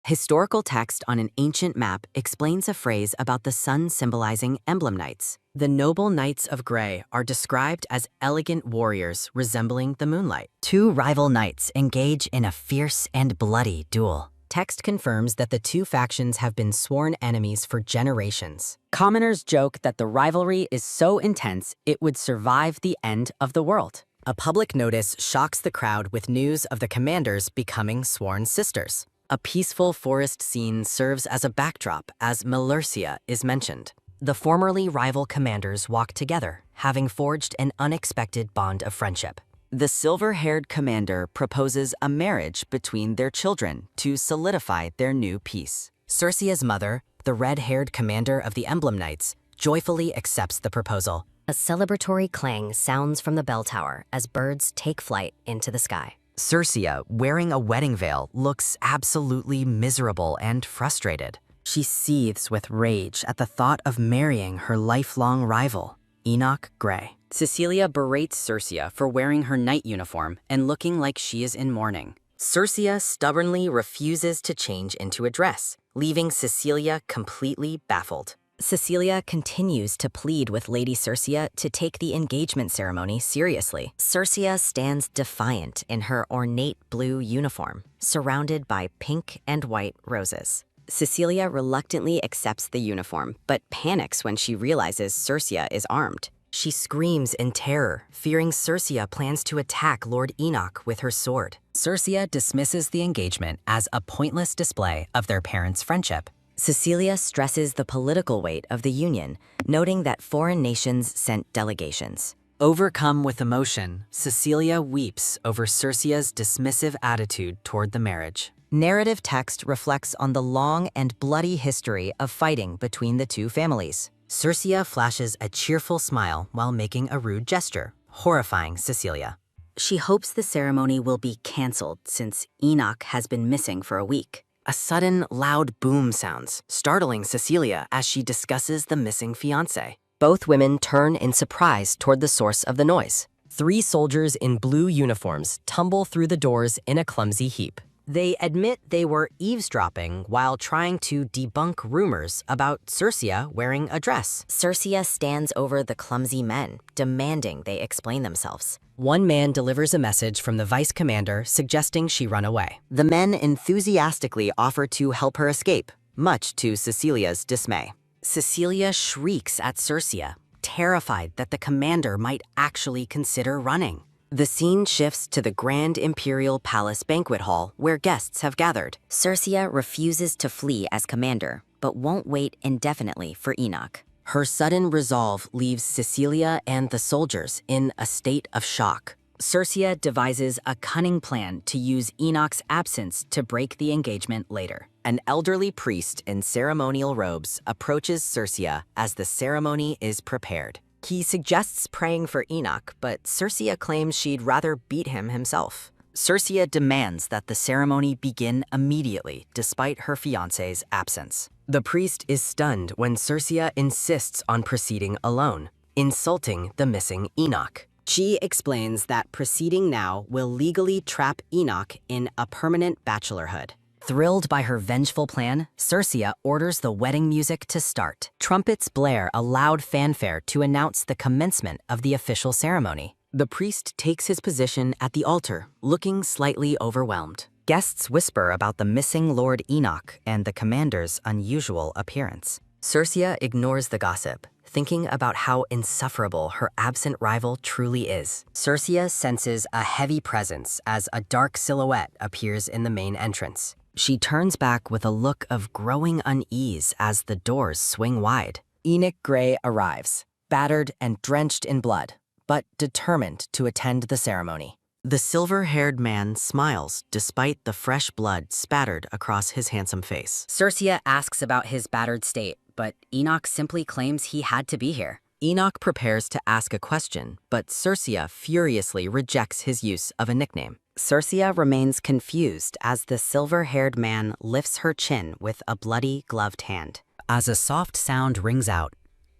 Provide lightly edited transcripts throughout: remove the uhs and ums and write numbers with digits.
Historical text on an ancient map explains a phrase about the sun symbolizing emblem knights. The noble knights of gray are described as elegant warriors resembling the moonlight. Two rival knights engage in a fierce and bloody duel. Text confirms that the two factions have been sworn enemies for generations. Commoners joke that the rivalry is so intense it would survive the end of the world. A public notice shocks the crowd with news of the commanders becoming sworn sisters. A peaceful forest scene serves as a backdrop as Melursia is mentioned. The formerly rival commanders walk together, having forged an unexpected bond of friendship. The silver-haired commander proposes a marriage between their children to solidify their new peace. Circea's mother, the red-haired commander of the Emblem Knights, joyfully accepts the proposal. A celebratory clang sounds from the bell tower as birds take flight into the sky. Circea, wearing a wedding veil, looks absolutely miserable and frustrated. She seethes with rage at the thought of marrying her lifelong rival, Enoch Grey. Cecilia berates Circea for wearing her knight uniform and looking like she is in mourning. Circea stubbornly refuses to change into a dress, leaving Cecilia completely baffled. Cecilia continues to plead with Lady Circea to take the engagement ceremony seriously. Circea stands defiant in her ornate blue uniform, surrounded by pink and white roses. Cecilia reluctantly accepts the uniform, but panics when she realizes Circea is armed. She screams in terror, fearing Circea plans to attack Lord Enoch with her sword. Circea dismisses the engagement as a pointless display of their parents' friendship. Cecilia stresses the political weight of the union, noting that foreign nations sent delegations. Overcome with emotion, Cecilia weeps over Circea's dismissive attitude toward the marriage. Narrative text reflects on the long and bloody history of fighting between the two families. Circea flashes a cheerful smile while making a rude gesture, horrifying Cecilia. She hopes the ceremony will be canceled since Enoch has been missing for a week. A sudden, loud boom sounds, startling Cecilia as she discusses the missing fiancé. Both women turn in surprise toward the source of the noise. Three soldiers in blue uniforms tumble through the doors in a clumsy heap. They admit they were eavesdropping while trying to debunk rumors about Circea wearing a dress. Circea stands over the clumsy men, demanding they explain themselves. One man delivers a message from the vice commander suggesting she run away. The men enthusiastically offer to help her escape, much to Cecilia's dismay. Cecilia shrieks at Circea, terrified that the commander might actually consider running. The scene shifts to the Grand Imperial Palace banquet hall where guests have gathered. Circea refuses to flee as commander, but won't wait indefinitely for Enoch. Her sudden resolve leaves Cecilia and the soldiers in a state of shock. Circea devises a cunning plan to use Enoch's absence to break the engagement later. An elderly priest in ceremonial robes approaches Circea as the ceremony is prepared. He suggests praying for Enoch, but Circea claims she'd rather beat him himself. Circea demands that the ceremony begin immediately, despite her fiancé's absence. The priest is stunned when Circea insists on proceeding alone, insulting the missing Enoch. She explains that proceeding now will legally trap Enoch in a permanent bachelorhood. Thrilled by her vengeful plan, Circea orders the wedding music to start. Trumpets blare a loud fanfare to announce the commencement of the official ceremony. The priest takes his position at the altar, looking slightly overwhelmed. Guests whisper about the missing Lord Enoch and the commander's unusual appearance. Circea ignores the gossip, thinking about how insufferable her absent rival truly is. Circea senses a heavy presence as a dark silhouette appears in the main entrance. She turns back with a look of growing unease as the doors swing wide. Enoch Grey arrives, battered and drenched in blood, but determined to attend the ceremony. The silver-haired man smiles despite the fresh blood spattered across his handsome face. Circea asks about his battered state, but Enoch simply claims he had to be here. Enoch prepares to ask a question, but Circea furiously rejects his use of a nickname. Circea remains confused as the silver-haired man lifts her chin with a bloody, gloved hand. As a soft sound rings out,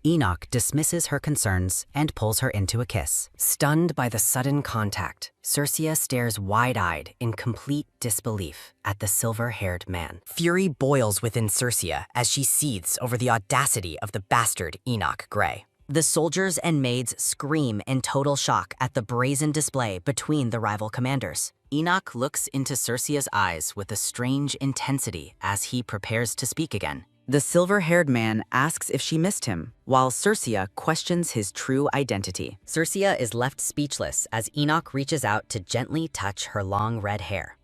Enoch dismisses her concerns and pulls her into a kiss. Stunned by the sudden contact, Circe stares wide-eyed in complete disbelief at the silver-haired man. Fury boils within Circe as she seethes over the audacity of the bastard Enoch Grey. The soldiers and maids scream in total shock at the brazen display between the rival commanders. Enoch looks into Circe's eyes with a strange intensity as he prepares to speak again. The silver-haired man asks if she missed him, while Circe questions his true identity. Circe is left speechless as Enoch reaches out to gently touch her long red hair.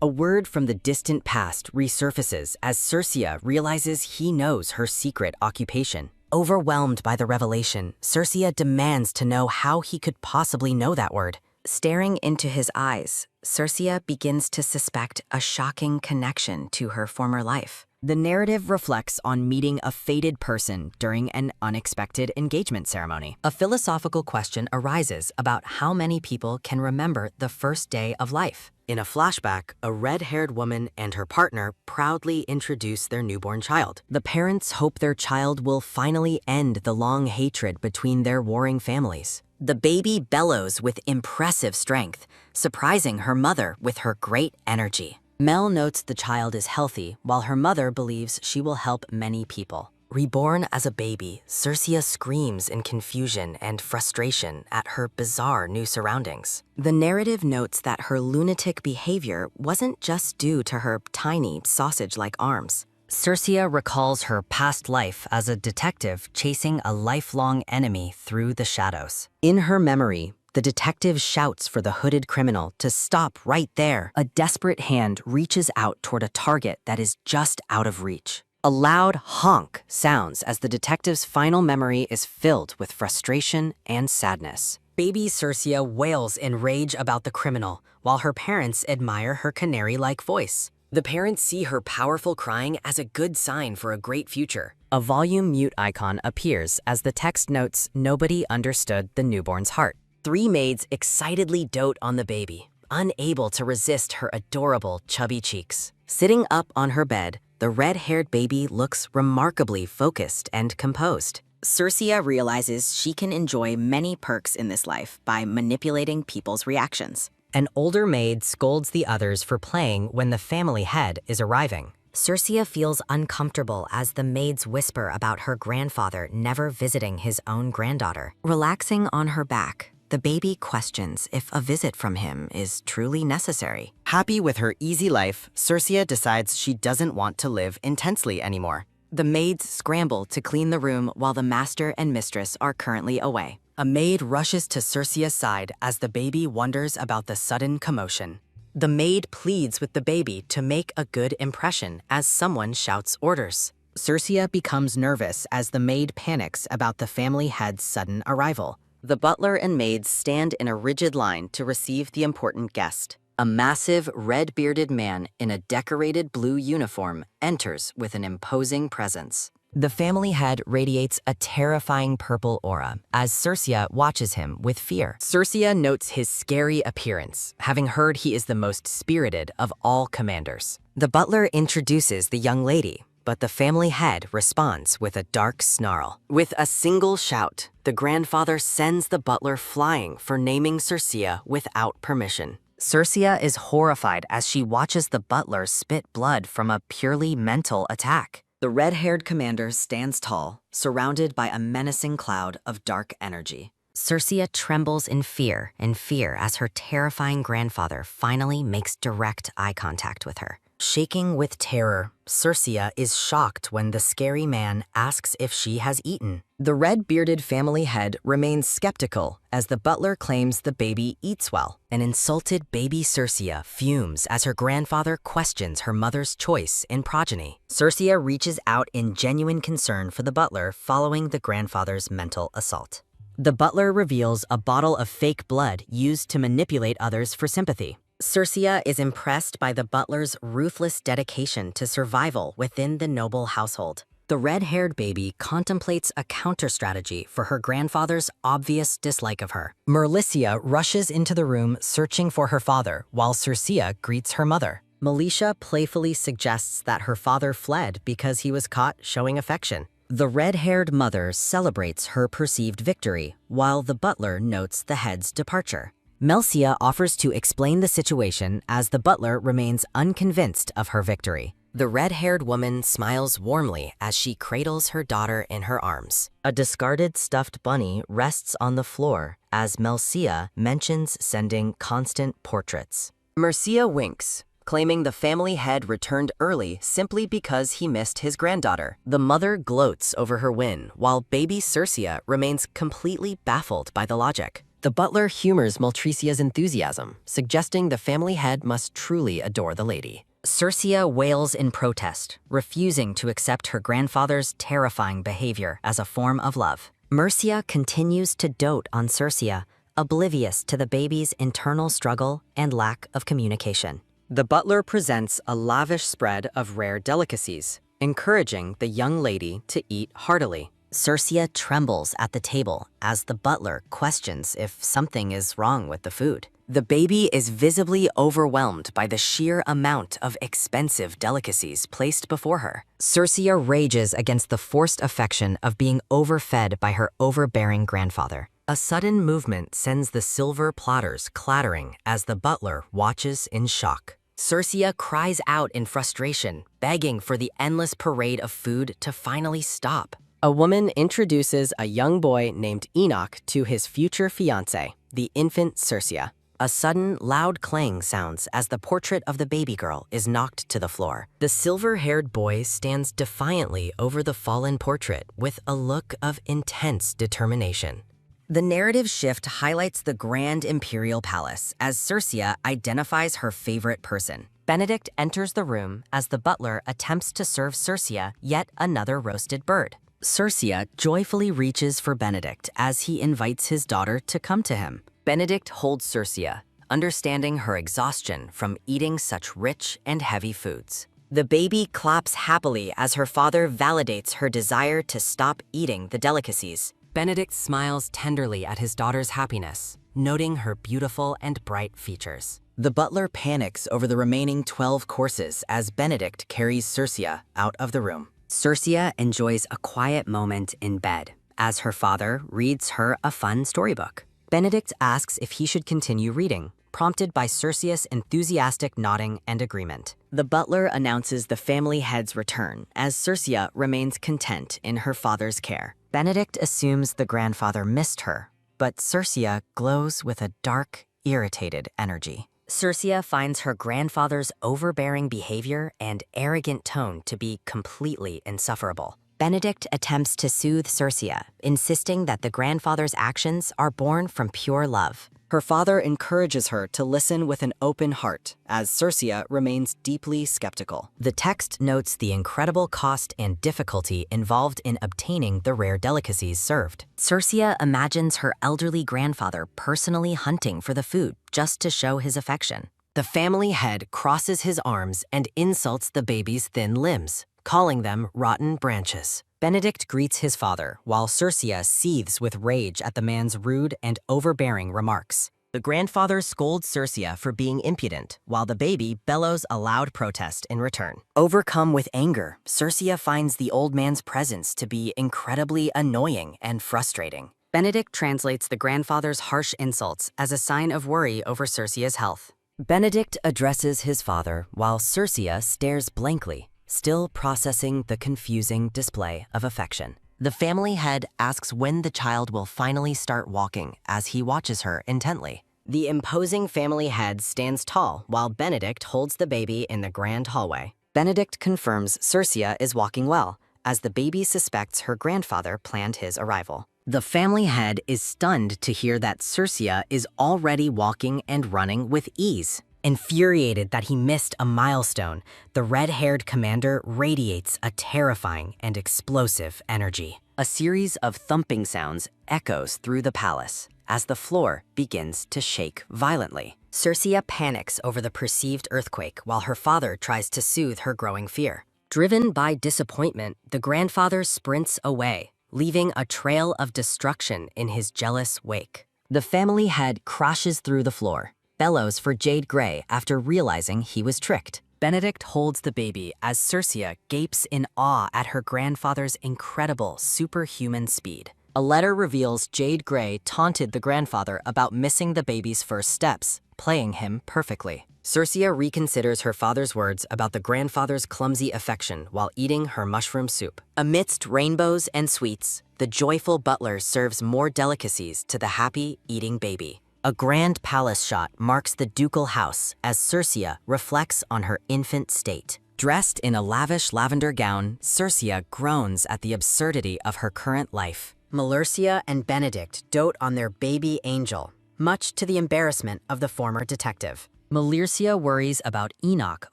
A word from the distant past resurfaces as Circe realizes he knows her secret occupation. Overwhelmed by the revelation, Circe demands to know how he could possibly know that word. Staring into his eyes, Circe begins to suspect a shocking connection to her former life. The narrative reflects on meeting a fated person during an unexpected engagement ceremony. A philosophical question arises about how many people can remember the first day of life. In a flashback, a red-haired woman and her partner proudly introduce their newborn child. The parents hope their child will finally end the long hatred between their warring families. The baby bellows with impressive strength, surprising her mother with her great energy. Mel notes the child is healthy, while her mother believes she will help many people. Reborn as a baby, Circe screams in confusion and frustration at her bizarre new surroundings. The narrative notes that her lunatic behavior wasn't just due to her tiny, sausage-like arms. Circe recalls her past life as a detective chasing a lifelong enemy through the shadows. In her memory, the detective shouts for the hooded criminal to stop right there. A desperate hand reaches out toward a target that is just out of reach. A loud honk sounds as the detective's final memory is filled with frustration and sadness. Baby Circe wails in rage about the criminal, while her parents admire her canary-like voice. The parents see her powerful crying as a good sign for a great future. A volume mute icon appears as the text notes nobody understood the newborn's heart. Three maids excitedly dote on the baby, unable to resist her adorable, chubby cheeks. Sitting up on her bed, the red-haired baby looks remarkably focused and composed. Circe realizes she can enjoy many perks in this life by manipulating people's reactions. An older maid scolds the others for playing when the family head is arriving. Circe feels uncomfortable as the maids whisper about her grandfather never visiting his own granddaughter. Relaxing on her back, the baby questions if a visit from him is truly necessary. Happy with her easy life, Circe decides she doesn't want to live intensely anymore. The maids scramble to clean the room while the master and mistress are currently away. A maid rushes to Circe's side as the baby wonders about the sudden commotion. The maid pleads with the baby to make a good impression as someone shouts orders. Circe becomes nervous as the maid panics about the family head's sudden arrival. The butler and maids stand in a rigid line to receive the important guest. A massive, red-bearded man in a decorated blue uniform enters with an imposing presence. The family head radiates a terrifying purple aura as Circe watches him with fear. Circe notes his scary appearance, having heard he is the most spirited of all commanders. The butler introduces the young lady, but the family head responds with a dark snarl. With a single shout, the grandfather sends the butler flying for naming Circe without permission. Circe is horrified as she watches the butler spit blood from a purely mental attack. The red-haired commander stands tall, surrounded by a menacing cloud of dark energy. Circe trembles in fear as her terrifying grandfather finally makes direct eye contact with her. Shaking with terror, Circe is shocked when the scary man asks if she has eaten. The red-bearded family head remains skeptical as the butler claims the baby eats well. An insulted baby Circe fumes as her grandfather questions her mother's choice in progeny. Circe reaches out in genuine concern for the butler following the grandfather's mental assault. The butler reveals a bottle of fake blood used to manipulate others for sympathy. Circe is impressed by the butler's ruthless dedication to survival within the noble household. The red-haired baby contemplates a counter-strategy for her grandfather's obvious dislike of her. Merlicia rushes into the room searching for her father, while Circe greets her mother. Militia playfully suggests that her father fled because he was caught showing affection. The red-haired mother celebrates her perceived victory, while the butler notes the head's departure. Melcia offers to explain the situation as the butler remains unconvinced of her victory. The red-haired woman smiles warmly as she cradles her daughter in her arms. A discarded stuffed bunny rests on the floor as Melcia mentions sending constant portraits. Mercia winks, claiming the family head returned early simply because he missed his granddaughter. The mother gloats over her win, while baby Circia remains completely baffled by the logic. The butler humors Maltricia's enthusiasm, suggesting the family head must truly adore the lady. Circia wails in protest, refusing to accept her grandfather's terrifying behavior as a form of love. Mercia continues to dote on Circia, oblivious to the baby's internal struggle and lack of communication. The butler presents a lavish spread of rare delicacies, encouraging the young lady to eat heartily. Circia trembles at the table as the butler questions if something is wrong with the food. The baby is visibly overwhelmed by the sheer amount of expensive delicacies placed before her. Circia rages against the forced affection of being overfed by her overbearing grandfather. A sudden movement sends the silver platters clattering as the butler watches in shock. Circia cries out in frustration, begging for the endless parade of food to finally stop. A woman introduces a young boy named Enoch to his future fiancé, the infant Circia. A sudden, loud clang sounds as the portrait of the baby girl is knocked to the floor. The silver-haired boy stands defiantly over the fallen portrait with a look of intense determination. The narrative shift highlights the grand imperial palace as Circia identifies her favorite person. Benedict enters the room as the butler attempts to serve Circia yet another roasted bird. Circia joyfully reaches for Benedict as he invites his daughter to come to him. Benedict holds Circia, understanding her exhaustion from eating such rich and heavy foods. The baby claps happily as her father validates her desire to stop eating the delicacies. Benedict smiles tenderly at his daughter's happiness, noting her beautiful and bright features. The butler panics over the remaining 12 courses as Benedict carries Circia out of the room. Circia enjoys a quiet moment in bed as her father reads her a fun storybook. Benedict asks if he should continue reading, prompted by Circia's enthusiastic nodding and agreement. The butler announces the family head's return as Circia remains content in her father's care. Benedict assumes the grandfather missed her, but Circia glows with a dark, irritated energy. Circia finds her grandfather's overbearing behavior and arrogant tone to be completely insufferable. Benedict attempts to soothe Circia, insisting that the grandfather's actions are born from pure love. Her father encourages her to listen with an open heart, as Circia remains deeply skeptical. The text notes the incredible cost and difficulty involved in obtaining the rare delicacies served. Circia imagines her elderly grandfather personally hunting for the food just to show his affection. The family head crosses his arms and insults the baby's thin limbs, calling them rotten branches. Benedict greets his father, while Circia seethes with rage at the man's rude and overbearing remarks. The grandfather scolds Circia for being impudent, while the baby bellows a loud protest in return. Overcome with anger, Circia finds the old man's presence to be incredibly annoying and frustrating. Benedict translates the grandfather's harsh insults as a sign of worry over Circia's health. Benedict addresses his father while Circia stares blankly, still processing the confusing display of affection. The family head asks when the child will finally start walking as he watches her intently. The imposing family head stands tall while Benedict holds the baby in the grand hallway. Benedict confirms Circia is walking well, as the baby suspects her grandfather planned his arrival. The family head is stunned to hear that Circia is already walking and running with ease. Infuriated that he missed a milestone, the red-haired commander radiates a terrifying and explosive energy. A series of thumping sounds echoes through the palace as the floor begins to shake violently. Circia panics over the perceived earthquake while her father tries to soothe her growing fear. Driven by disappointment, the grandfather sprints away, leaving a trail of destruction in his jealous wake. The family head crashes through the floor, bellows for Jade Grey after realizing he was tricked. Benedict holds the baby as Circia gapes in awe at her grandfather's incredible superhuman speed. A letter reveals Jade Grey taunted the grandfather about missing the baby's first steps, playing him perfectly. Circia reconsiders her father's words about the grandfather's clumsy affection while eating her mushroom soup. Amidst rainbows and sweets, the joyful butler serves more delicacies to the happy, eating baby. A grand palace shot marks the ducal house as Circia reflects on her infant state. Dressed in a lavish lavender gown, Circia groans at the absurdity of her current life. Melurcia and Benedict dote on their baby angel, much to the embarrassment of the former detective. Melurcia worries about Enoch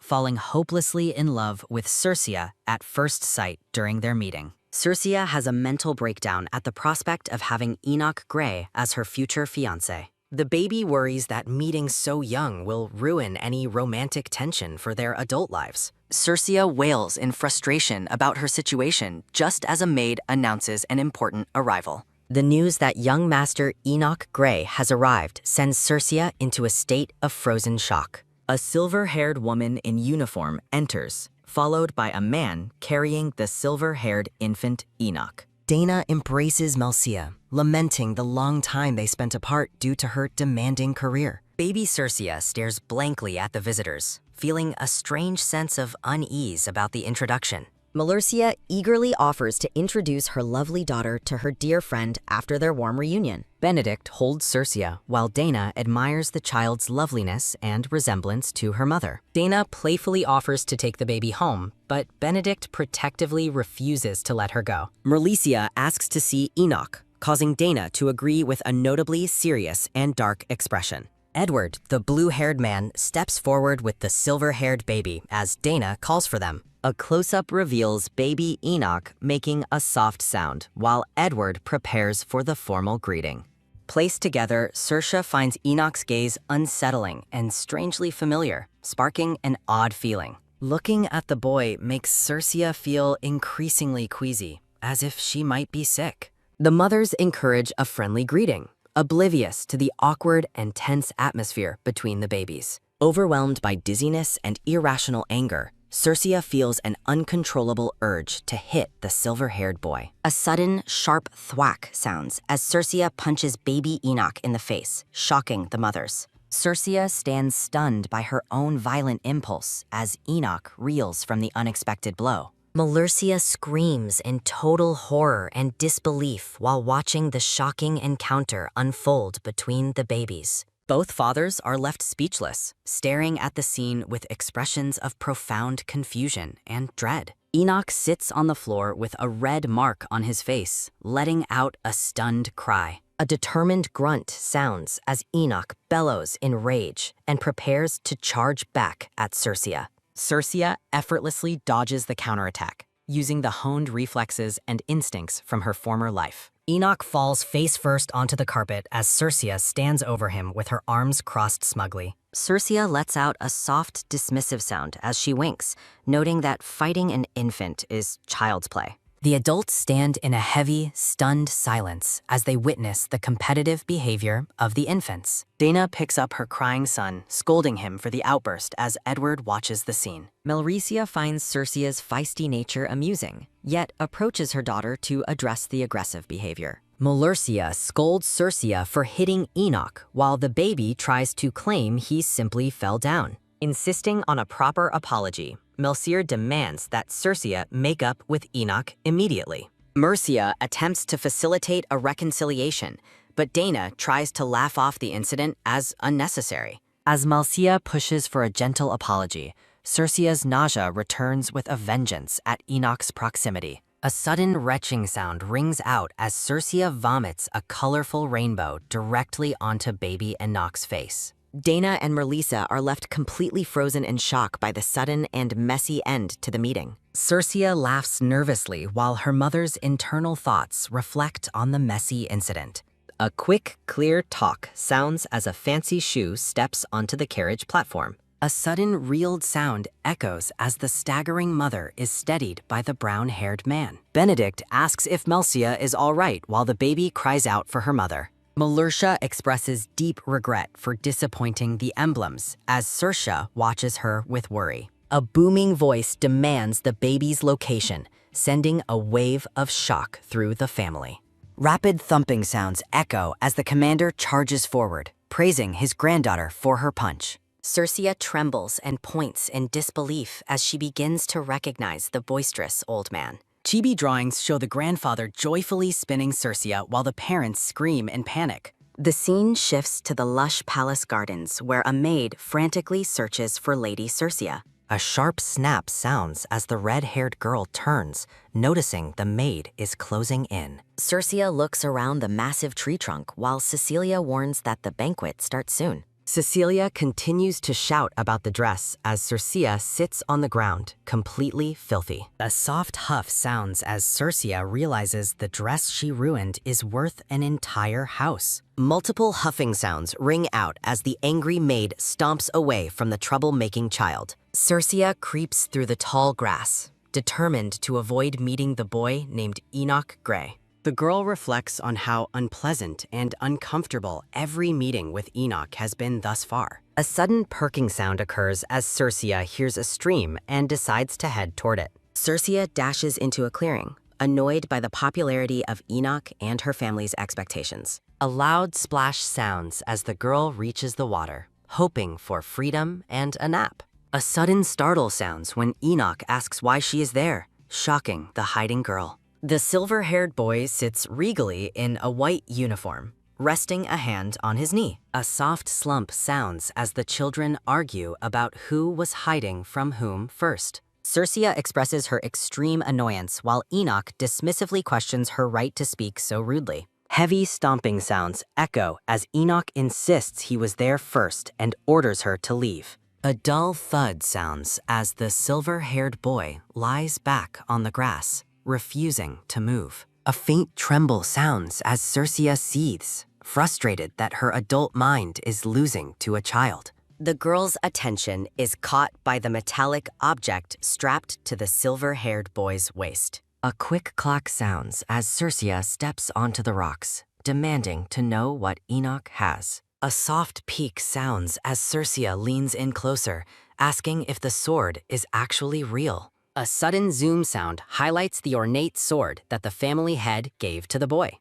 falling hopelessly in love with Circia at first sight during their meeting. Circia has a mental breakdown at the prospect of having Enoch Grey as her future fiancé. The baby worries that meeting so young will ruin any romantic tension for their adult lives. Circia wails in frustration about her situation just as a maid announces an important arrival. The news that young Master Enoch Grey has arrived sends Circia into a state of frozen shock. A silver-haired woman in uniform enters, followed by a man carrying the silver-haired infant Enoch. Dana embraces Melcia, lamenting the long time they spent apart due to her demanding career. Baby Circia stares blankly at the visitors, feeling a strange sense of unease about the introduction. Melurcia eagerly offers to introduce her lovely daughter to her dear friend after their warm reunion. Benedict holds Circia while Dana admires the child's loveliness and resemblance to her mother. Dana playfully offers to take the baby home, but Benedict protectively refuses to let her go. Merlicia asks to see Enoch, causing Dana to agree with a notably serious and dark expression. Edward, the blue-haired man, steps forward with the silver-haired baby as Dana calls for them. A close-up reveals baby Enoch making a soft sound, while Edward prepares for the formal greeting. Placed together, Circia finds Enoch's gaze unsettling and strangely familiar, sparking an odd feeling. Looking at the boy makes Circia feel increasingly queasy, as if she might be sick. The mothers encourage a friendly greeting, oblivious to the awkward and tense atmosphere between the babies. Overwhelmed by dizziness and irrational anger, Circia feels an uncontrollable urge to hit the silver-haired boy. A sudden, sharp thwack sounds as Circia punches baby Enoch in the face, shocking the mothers. Circia stands stunned by her own violent impulse as Enoch reels from the unexpected blow. Melurcia screams in total horror and disbelief while watching the shocking encounter unfold between the babies. Both fathers are left speechless, staring at the scene with expressions of profound confusion and dread. Enoch sits on the floor with a red mark on his face, letting out a stunned cry. A determined grunt sounds as Enoch bellows in rage and prepares to charge back at Circia. Circia effortlessly dodges the counterattack, using the honed reflexes and instincts from her former life. Enoch falls face first onto the carpet as Circia stands over him with her arms crossed smugly. Circia lets out a soft, dismissive sound as she winks, noting that fighting an infant is child's play. The adults stand in a heavy, stunned silence as they witness the competitive behavior of the infants. Dana picks up her crying son, scolding him for the outburst as Edward watches the scene. Melurcia finds Circia's feisty nature amusing, yet approaches her daughter to address the aggressive behavior. Melurcia scolds Circia for hitting Enoch, while the baby tries to claim he simply fell down. Insisting on a proper apology, Melcier demands that Circia make up with Enoch immediately. Mercia attempts to facilitate a reconciliation, but Dana tries to laugh off the incident as unnecessary. As Melcia pushes for a gentle apology, Circia's nausea returns with a vengeance at Enoch's proximity. A sudden retching sound rings out as Circia vomits a colorful rainbow directly onto baby Enoch's face. Dana and Merlisa are left completely frozen in shock by the sudden and messy end to the meeting. Circia laughs nervously while her mother's internal thoughts reflect on the messy incident. A quick, clear talk sounds as a fancy shoe steps onto the carriage platform. A sudden reeled sound echoes as the staggering mother is steadied by the brown-haired man. Benedict asks if Melcia is all right while the baby cries out for her mother. Melurcia expresses deep regret for disappointing the emblems as Circia watches her with worry. A booming voice demands the baby's location, sending a wave of shock through the family. Rapid thumping sounds echo as the commander charges forward, praising his granddaughter for her punch. Circia trembles and points in disbelief as she begins to recognize the boisterous old man. Chibi drawings show the grandfather joyfully spinning Circia while the parents scream in panic. The scene shifts to the lush palace gardens where a maid frantically searches for Lady Circia. A sharp snap sounds as the red-haired girl turns, noticing the maid is closing in. Circia looks around the massive tree trunk while Cecilia warns that the banquet starts soon. Cecilia continues to shout about the dress as Circia sits on the ground, completely filthy. A soft huff sounds as Circia realizes the dress she ruined is worth an entire house. Multiple huffing sounds ring out as the angry maid stomps away from the troublemaking child. Circia creeps through the tall grass, determined to avoid meeting the boy named Enoch Gray. The girl reflects on how unpleasant and uncomfortable every meeting with Enoch has been thus far. A sudden perking sound occurs as Circia hears a stream and decides to head toward it. Circia dashes into a clearing, annoyed by the popularity of Enoch and her family's expectations. A loud splash sounds as the girl reaches the water, hoping for freedom and a nap. A sudden startle sounds when Enoch asks why she is there, shocking the hiding girl. The silver-haired boy sits regally in a white uniform, resting a hand on his knee. A soft slump sounds as the children argue about who was hiding from whom first. Circia expresses her extreme annoyance while Enoch dismissively questions her right to speak so rudely. Heavy stomping sounds echo as Enoch insists he was there first and orders her to leave. A dull thud sounds as the silver-haired boy lies back on the grass, refusing to move. A faint tremble sounds as Circia seethes, frustrated that her adult mind is losing to a child. The girl's attention is caught by the metallic object strapped to the silver-haired boy's waist. A quick clock sounds as Circia steps onto the rocks, demanding to know what Enoch has. A soft peak sounds as Circia leans in closer, asking if the sword is actually real. A sudden zoom sound highlights the ornate sword that the family head gave to the boy.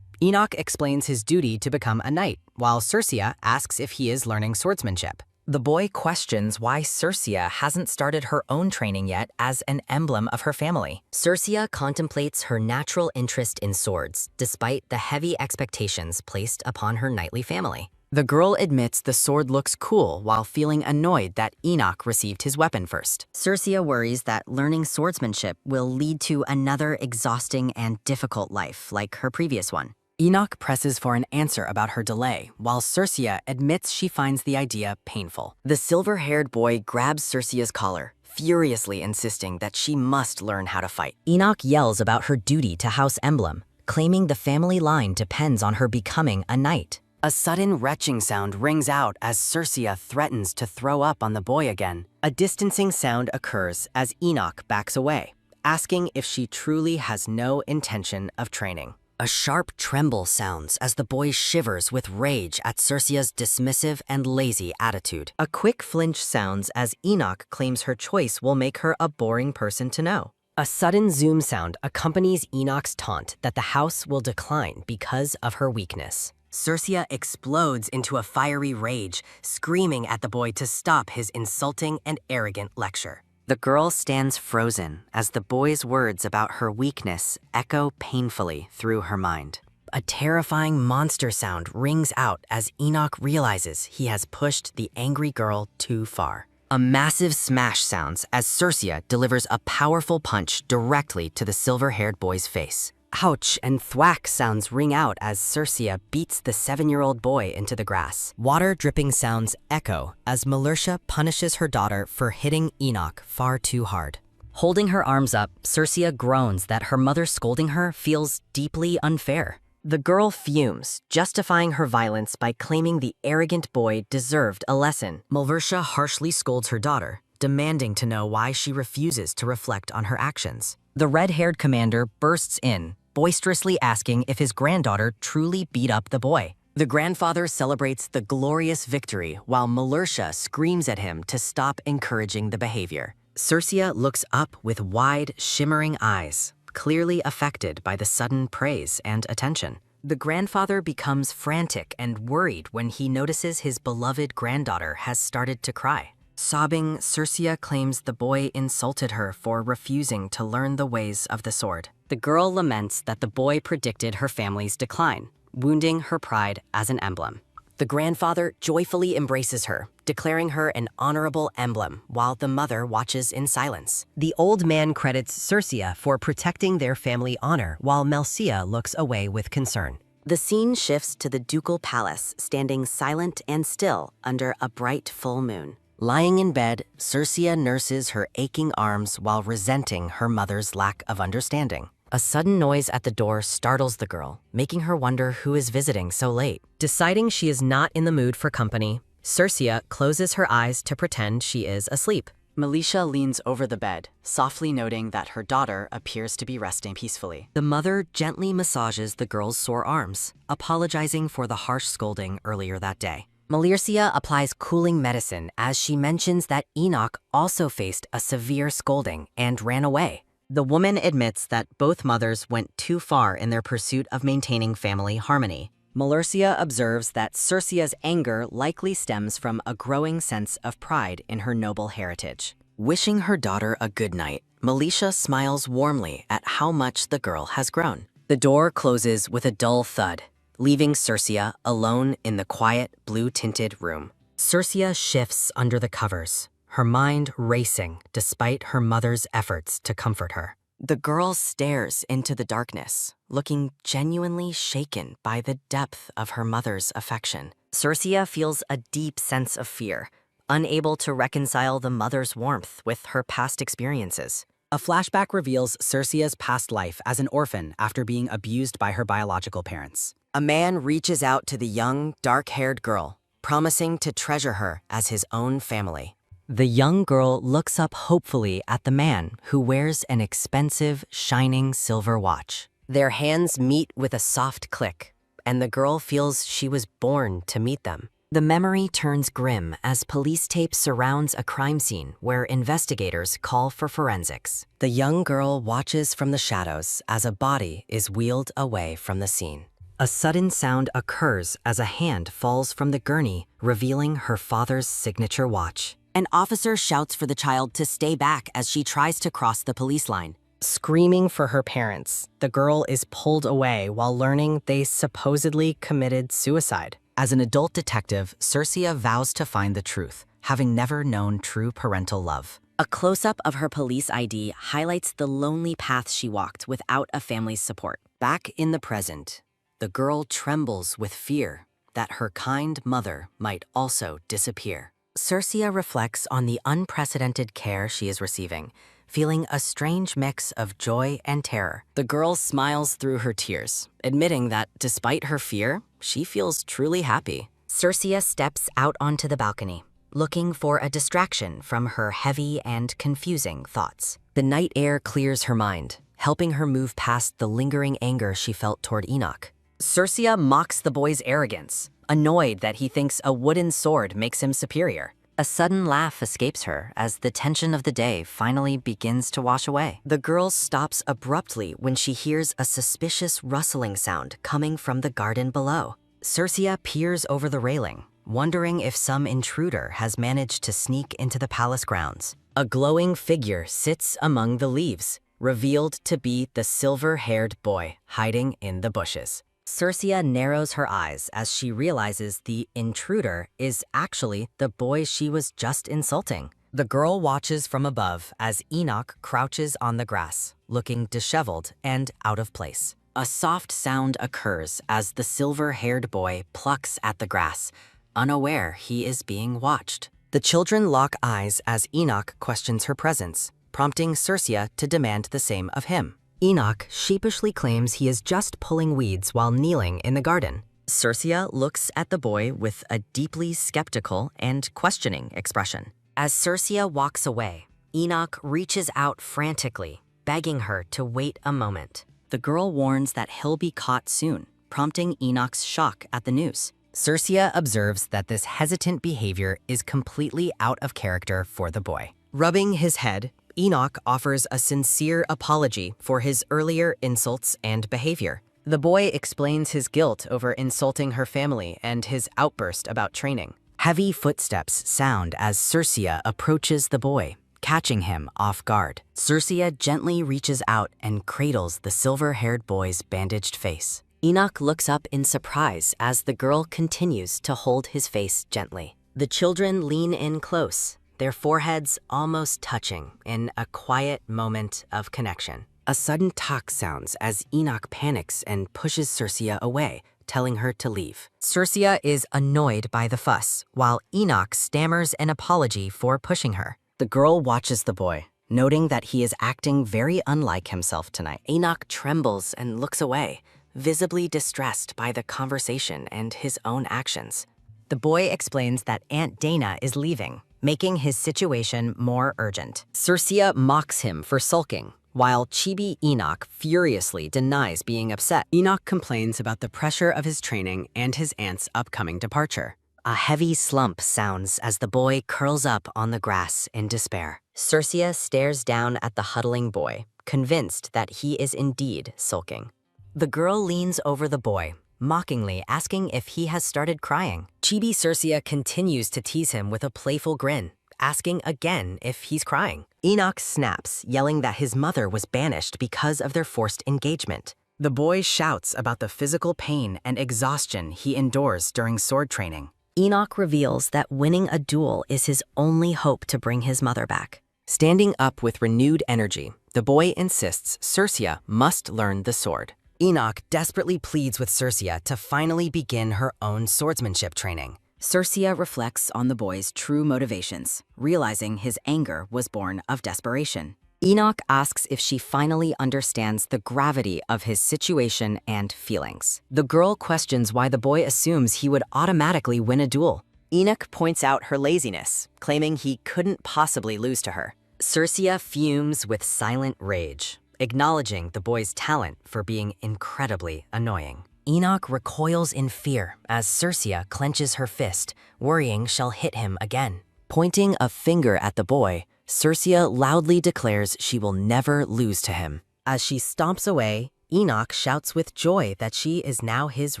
Enoch explains his duty to become a knight, while Circia asks if he is learning swordsmanship. The boy questions why Circia hasn't started her own training yet as an emblem of her family. Circia contemplates her natural interest in swords, despite the heavy expectations placed upon her knightly family. The girl admits the sword looks cool while feeling annoyed that Enoch received his weapon first. Circia worries that learning swordsmanship will lead to another exhausting and difficult life like her previous one. Enoch presses for an answer about her delay, while Circia admits she finds the idea painful. The silver-haired boy grabs Circia's collar, furiously insisting that she must learn how to fight. Enoch yells about her duty to House Emblem, claiming the family line depends on her becoming a knight. A sudden retching sound rings out as Circia threatens to throw up on the boy again. A distancing sound occurs as Enoch backs away, asking if she truly has no intention of training. A sharp tremble sounds as the boy shivers with rage at Circia's dismissive and lazy attitude. A quick flinch sounds as Enoch claims her choice will make her a boring person to know. A sudden zoom sound accompanies Enoch's taunt that the house will decline because of her weakness. Circia explodes into a fiery rage, screaming at the boy to stop his insulting and arrogant lecture. The girl stands frozen as the boy's words about her weakness echo painfully through her mind. A terrifying monster sound rings out as Enoch realizes he has pushed the angry girl too far. A massive smash sounds as Circia delivers a powerful punch directly to the silver-haired boy's face. Ouch and thwack sounds ring out as Circia beats the 7-year-old boy into the grass. Water-dripping sounds echo as Malertia punishes her daughter for hitting Enoch far too hard. Holding her arms up, Circia groans that her mother scolding her feels deeply unfair. The girl fumes, justifying her violence by claiming the arrogant boy deserved a lesson. Malvertia harshly scolds her daughter, demanding to know why she refuses to reflect on her actions. The red-haired commander bursts in, boisterously asking if his granddaughter truly beat up the boy. The grandfather celebrates the glorious victory while Malertia screams at him to stop encouraging the behavior. Circia looks up with wide, shimmering eyes, clearly affected by the sudden praise and attention. The grandfather becomes frantic and worried when he notices his beloved granddaughter has started to cry. Sobbing, Circia claims the boy insulted her for refusing to learn the ways of the sword. The girl laments that the boy predicted her family's decline, wounding her pride as an emblem. The grandfather joyfully embraces her, declaring her an honorable emblem, while the mother watches in silence. The old man credits Circia for protecting their family honor, while Melcia looks away with concern. The scene shifts to the ducal palace, standing silent and still under a bright full moon. Lying in bed, Circia nurses her aching arms while resenting her mother's lack of understanding. A sudden noise at the door startles the girl, making her wonder who is visiting so late. Deciding she is not in the mood for company, Circia closes her eyes to pretend she is asleep. Melcia leans over the bed, softly noting that her daughter appears to be resting peacefully. The mother gently massages the girl's sore arms, apologizing for the harsh scolding earlier that day. Melcia applies cooling medicine as she mentions that Enoch also faced a severe scolding and ran away. The woman admits that both mothers went too far in their pursuit of maintaining family harmony. Melcia observes that Circia's anger likely stems from a growing sense of pride in her noble heritage. Wishing her daughter a good night, Melcia smiles warmly at how much the girl has grown. The door closes with a dull thud, leaving Circia alone in the quiet, blue-tinted room. Circia shifts under the covers, her mind racing despite her mother's efforts to comfort her. The girl stares into the darkness, looking genuinely shaken by the depth of her mother's affection. Circia feels a deep sense of fear, unable to reconcile the mother's warmth with her past experiences. A flashback reveals Circia's past life as an orphan after being abused by her biological parents. A man reaches out to the young, dark-haired girl, promising to treasure her as his own family. The young girl looks up hopefully at the man who wears an expensive, shining silver watch. Their hands meet with a soft click, and the girl feels she was born to meet them. The memory turns grim as police tape surrounds a crime scene where investigators call for forensics. The young girl watches from the shadows as a body is wheeled away from the scene. A sudden sound occurs as a hand falls from the gurney, revealing her father's signature watch. An officer shouts for the child to stay back as she tries to cross the police line. Screaming for her parents, the girl is pulled away while learning they supposedly committed suicide. As an adult detective, Circia vows to find the truth, having never known true parental love. A close-up of her police ID highlights the lonely path she walked without a family's support. Back in the present, the girl trembles with fear that her kind mother might also disappear. Circia reflects on the unprecedented care she is receiving, feeling a strange mix of joy and terror. The girl smiles through her tears, admitting that despite her fear, she feels truly happy. Circia steps out onto the balcony, looking for a distraction from her heavy and confusing thoughts. The night air clears her mind, helping her move past the lingering anger she felt toward Enoch. Circia mocks the boy's arrogance, annoyed that he thinks a wooden sword makes him superior. A sudden laugh escapes her as the tension of the day finally begins to wash away. The girl stops abruptly when she hears a suspicious rustling sound coming from the garden below. Circia peers over the railing, wondering if some intruder has managed to sneak into the palace grounds. A glowing figure sits among the leaves, revealed to be the silver-haired boy hiding in the bushes. Circia narrows her eyes as she realizes the intruder is actually the boy she was just insulting. The girl watches from above as Enoch crouches on the grass, looking disheveled and out of place. A soft sound occurs as the silver-haired boy plucks at the grass, unaware he is being watched. The children lock eyes as Enoch questions her presence, prompting Circia to demand the same of him. Enoch sheepishly claims he is just pulling weeds while kneeling in the garden. Circia looks at the boy with a deeply skeptical and questioning expression. As Circia walks away, Enoch reaches out frantically, begging her to wait a moment. The girl warns that he'll be caught soon, prompting Enoch's shock at the news. Circia observes that this hesitant behavior is completely out of character for the boy. Rubbing his head, Enoch offers a sincere apology for his earlier insults and behavior. The boy explains his guilt over insulting her family and his outburst about training. Heavy footsteps sound as Circia approaches the boy, catching him off guard. Circia gently reaches out and cradles the silver-haired boy's bandaged face. Enoch looks up in surprise as the girl continues to hold his face gently. The children lean in close, their foreheads almost touching in a quiet moment of connection. A sudden talk sounds as Enoch panics and pushes Circia away, telling her to leave. Circia is annoyed by the fuss, while Enoch stammers an apology for pushing her. The girl watches the boy, noting that he is acting very unlike himself tonight. Enoch trembles and looks away, visibly distressed by the conversation and his own actions. The boy explains that Aunt Dana is leaving, making his situation more urgent. Circia mocks him for sulking, while Chibi Enoch furiously denies being upset. Enoch complains about the pressure of his training and his aunt's upcoming departure. A heavy slump sounds as the boy curls up on the grass in despair. Circia stares down at the huddling boy, convinced that he is indeed sulking. The girl leans over the boy, mockingly asking if he has started crying. Chibi Circia continues to tease him with a playful grin, asking again if he's crying. Enoch snaps, yelling that his mother was banished because of their forced engagement. The boy shouts about the physical pain and exhaustion he endures during sword training. Enoch reveals that winning a duel is his only hope to bring his mother back. Standing up with renewed energy, the boy insists Circia must learn the sword. Enoch desperately pleads with Circia to finally begin her own swordsmanship training. Circia reflects on the boy's true motivations, realizing his anger was born of desperation. Enoch asks if she finally understands the gravity of his situation and feelings. The girl questions why the boy assumes he would automatically win a duel. Enoch points out her laziness, claiming he couldn't possibly lose to her. Circia fumes with silent rage, acknowledging the boy's talent for being incredibly annoying. Enoch recoils in fear as Circia clenches her fist, worrying she'll hit him again. Pointing a finger at the boy, Circia loudly declares she will never lose to him. As she stomps away, Enoch shouts with joy that she is now his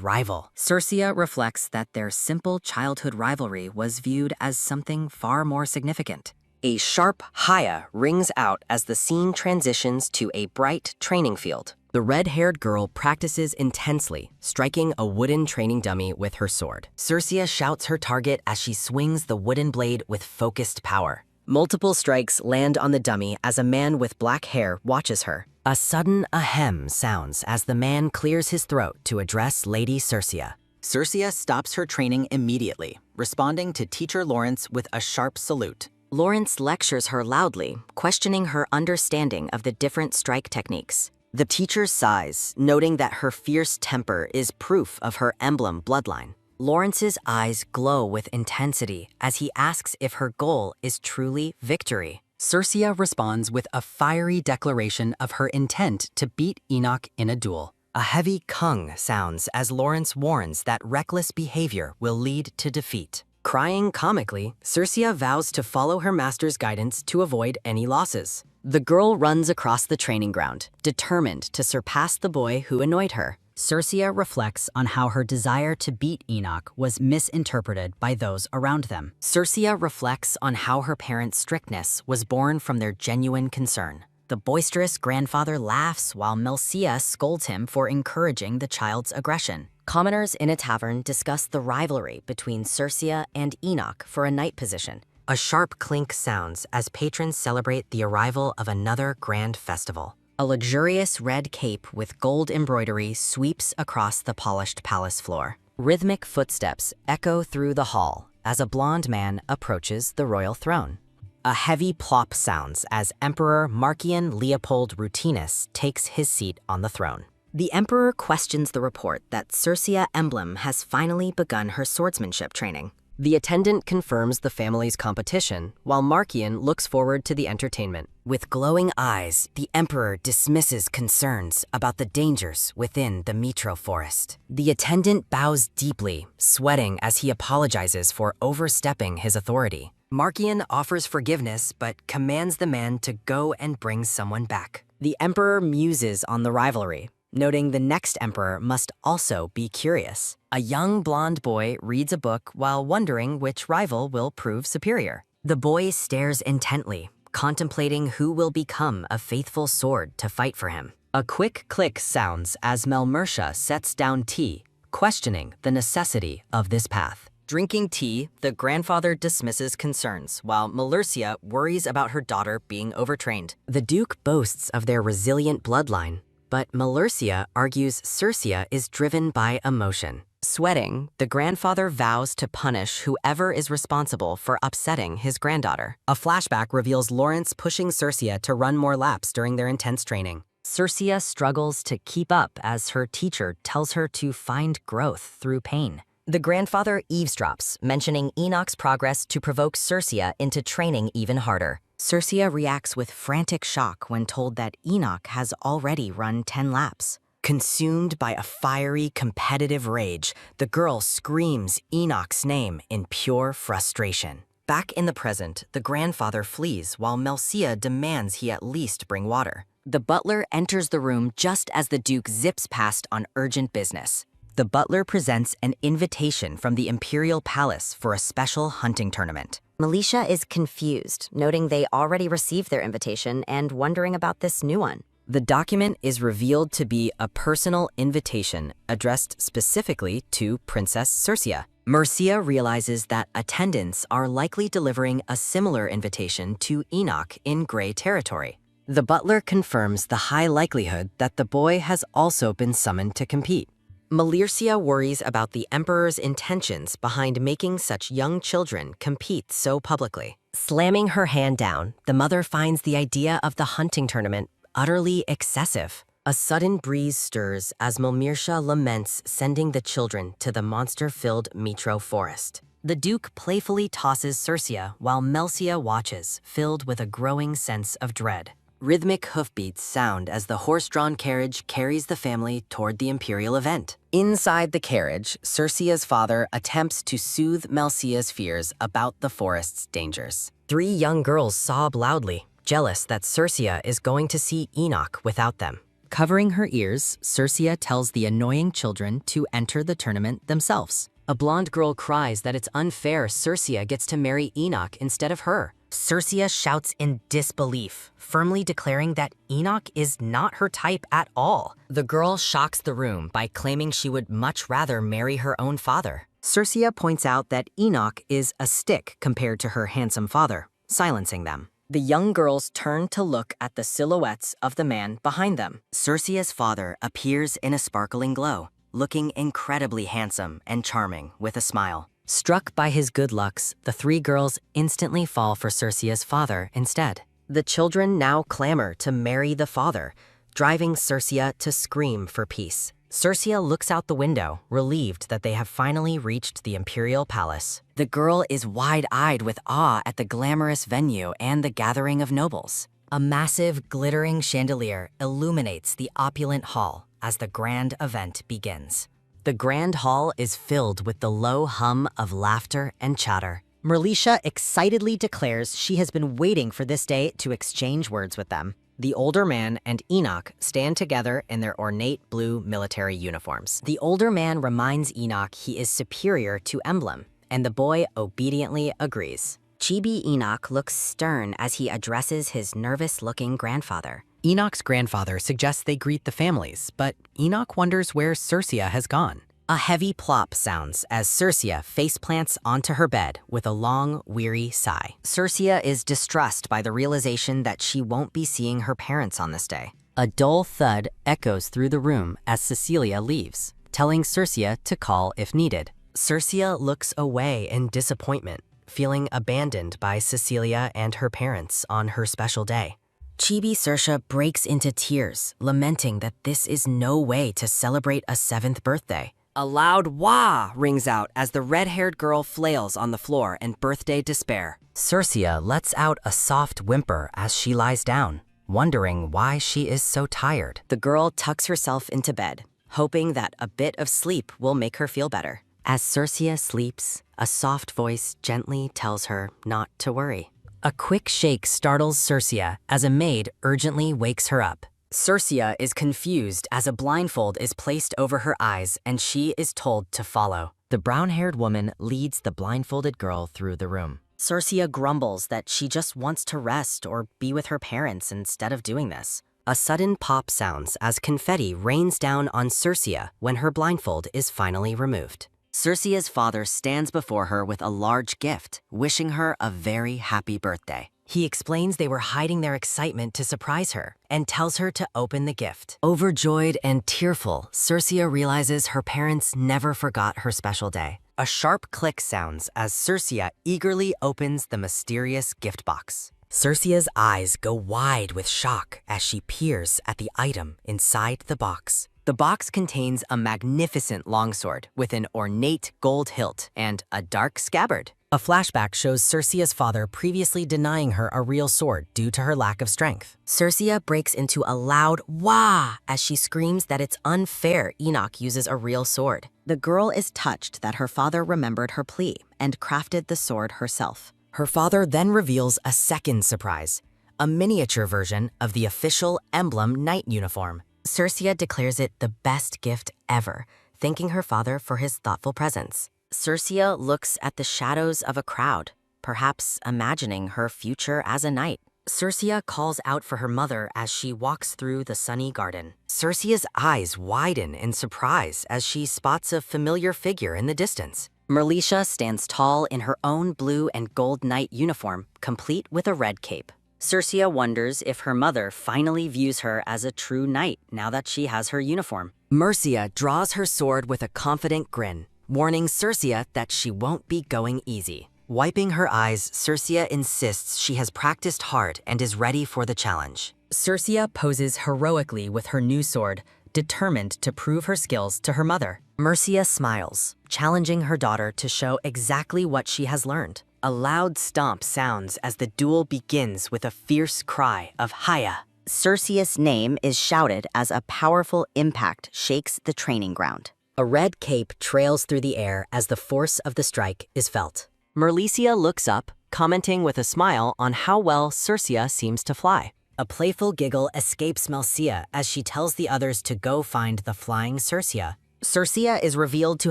rival. Circia reflects that their simple childhood rivalry was viewed as something far more significant. A sharp hi-ya rings out as the scene transitions to a bright training field. The red-haired girl practices intensely, striking a wooden training dummy with her sword. Circia shouts her target as she swings the wooden blade with focused power. Multiple strikes land on the dummy as a man with black hair watches her. A sudden ahem sounds as the man clears his throat to address Lady Circia. Circia stops her training immediately, responding to Teacher Lawrence with a sharp salute. Lawrence lectures her loudly, questioning her understanding of the different strike techniques. The teacher sighs, noting that her fierce temper is proof of her emblem bloodline. Lawrence's eyes glow with intensity as he asks if her goal is truly victory. Circia responds with a fiery declaration of her intent to beat Enoch in a duel. A heavy kung sounds as Lawrence warns that reckless behavior will lead to defeat. Crying comically, Circia vows to follow her master's guidance to avoid any losses. The girl runs across the training ground, determined to surpass the boy who annoyed her. Circia reflects on how her desire to beat Enoch was misinterpreted by those around them. Circia reflects on how her parents' strictness was born from their genuine concern. The boisterous grandfather laughs while Melcia scolds him for encouraging the child's aggression. Commoners in a tavern discuss the rivalry between Circia and Enoch for a night position. A sharp clink sounds as patrons celebrate the arrival of another grand festival. A luxurious red cape with gold embroidery sweeps across the polished palace floor. Rhythmic footsteps echo through the hall as a blonde man approaches the royal throne. A heavy plop sounds as Emperor Markian Leopold Rutinus takes his seat on the throne. The emperor questions the report that Circia Emblem has finally begun her swordsmanship training. The attendant confirms the family's competition, while Markian looks forward to the entertainment. With glowing eyes, the emperor dismisses concerns about the dangers within the Mitro forest. The attendant bows deeply, sweating as he apologizes for overstepping his authority. Marcian offers forgiveness but commands the man to go and bring someone back. The emperor muses on the rivalry, noting the next emperor must also be curious. A young blonde boy reads a book while wondering which rival will prove superior. The boy stares intently, contemplating who will become a faithful sword to fight for him. A quick click sounds as Melmersha sets down tea, questioning the necessity of this path. Drinking tea, the grandfather dismisses concerns, while Melercia worries about her daughter being overtrained. The Duke boasts of their resilient bloodline, but Melercia argues Circia is driven by emotion. Sweating, the grandfather vows to punish whoever is responsible for upsetting his granddaughter. A flashback reveals Lawrence pushing Circia to run more laps during their intense training. Circia struggles to keep up as her teacher tells her to find growth through pain. The grandfather eavesdrops, mentioning Enoch's progress to provoke Circia into training even harder. Circia reacts with frantic shock when told that Enoch has already run 10 laps. Consumed by a fiery, competitive rage, the girl screams Enoch's name in pure frustration. Back in the present, the grandfather flees while Melcia demands he at least bring water. The butler enters the room just as the Duke zips past on urgent business. The butler presents an invitation from the Imperial Palace for a special hunting tournament. Melisha is confused, noting they already received their invitation and wondering about this new one. The document is revealed to be a personal invitation addressed specifically to Princess Circia. Mercia realizes that attendants are likely delivering a similar invitation to Enoch in Grey territory. The butler confirms the high likelihood that the boy has also been summoned to compete. Melercia worries about the Emperor's intentions behind making such young children compete so publicly. Slamming her hand down, the mother finds the idea of the hunting tournament utterly excessive. A sudden breeze stirs as Melmersha laments sending the children to the monster-filled Mitro forest. The Duke playfully tosses Circia while Melcia watches, filled with a growing sense of dread. Rhythmic hoofbeats sound as the horse-drawn carriage carries the family toward the imperial event. Inside the carriage, Circia's father attempts to soothe Melcia's fears about the forest's dangers. 3 young girls sob loudly, jealous that Circia is going to see Enoch without them. Covering her ears, Circia tells the annoying children to enter the tournament themselves. A blonde girl cries that it's unfair Circia gets to marry Enoch instead of her. Circia shouts in disbelief, firmly declaring that Enoch is not her type at all. The girl shocks the room by claiming she would much rather marry her own father. Circia points out that Enoch is a stick compared to her handsome father, silencing them. The young girls turn to look at the silhouettes of the man behind them. Circia's father appears in a sparkling glow, looking incredibly handsome and charming with a smile. Struck by his good looks, the 3 girls instantly fall for Circia's father instead. The children now clamor to marry the father, driving Circia to scream for peace. Circia looks out the window, relieved that they have finally reached the Imperial Palace. The girl is wide-eyed with awe at the glamorous venue and the gathering of nobles. A massive, glittering chandelier illuminates the opulent hall as the grand event begins. The grand hall is filled with the low hum of laughter and chatter. Merlisha excitedly declares she has been waiting for this day to exchange words with them. The older man and Enoch stand together in their ornate blue military uniforms. The older man reminds Enoch he is superior to Emblem, and the boy obediently agrees. Chibi Enoch looks stern as he addresses his nervous-looking grandfather. Enoch's grandfather suggests they greet the families, but Enoch wonders where Circia has gone. A heavy plop sounds as Circia faceplants onto her bed with a long, weary sigh. Circia is distressed by the realization that she won't be seeing her parents on this day. A dull thud echoes through the room as Cecilia leaves, telling Circia to call if needed. Circia looks away in disappointment, feeling abandoned by Cecilia and her parents on her special day. Chibi Circia breaks into tears, lamenting that this is no way to celebrate a 7th birthday. A loud wah rings out as the red-haired girl flails on the floor in birthday despair. Circia lets out a soft whimper as she lies down, wondering why she is so tired. The girl tucks herself into bed, hoping that a bit of sleep will make her feel better. As Circia sleeps, a soft voice gently tells her not to worry. A quick shake startles Circia as a maid urgently wakes her up. Circia is confused as a blindfold is placed over her eyes and she is told to follow. The brown-haired woman leads the blindfolded girl through the room. Circia grumbles that she just wants to rest or be with her parents instead of doing this. A sudden pop sounds as confetti rains down on Circia when her blindfold is finally removed. Circia's father stands before her with a large gift, wishing her a very happy birthday. He explains they were hiding their excitement to surprise her and tells her to open the gift. Overjoyed and tearful, Circia realizes her parents never forgot her special day. A sharp click sounds as Circia eagerly opens the mysterious gift box. Circia's eyes go wide with shock as she peers at the item inside the box. The box contains a magnificent longsword with an ornate gold hilt and a dark scabbard. A flashback shows Circia's father previously denying her a real sword due to her lack of strength. Circia breaks into a loud wah as she screams that it's unfair Enoch uses a real sword. The girl is touched that her father remembered her plea and crafted the sword herself. Her father then reveals a second surprise, a miniature version of the official emblem knight uniform. Circia declares it the best gift ever, thanking her father for his thoughtful presence. Circia looks at the shadows of a crowd, perhaps imagining her future as a knight. Circia calls out for her mother as she walks through the sunny garden. Circia's eyes widen in surprise as she spots a familiar figure in the distance. Merlicia stands tall in her own blue and gold knight uniform, complete with a red cape. Circia wonders if her mother finally views her as a true knight now that she has her uniform. Mercia draws her sword with a confident grin, warning Circia that she won't be going easy. Wiping her eyes, Circia insists she has practiced hard and is ready for the challenge. Circia poses heroically with her new sword, determined to prove her skills to her mother. Mercia smiles, challenging her daughter to show exactly what she has learned. A loud stomp sounds as the duel begins with a fierce cry of Haya. Circia's name is shouted as a powerful impact shakes the training ground. A red cape trails through the air as the force of the strike is felt. Merlicia looks up, commenting with a smile on how well Circia seems to fly. A playful giggle escapes Merlicia as she tells the others to go find the flying Circia. Circia is revealed to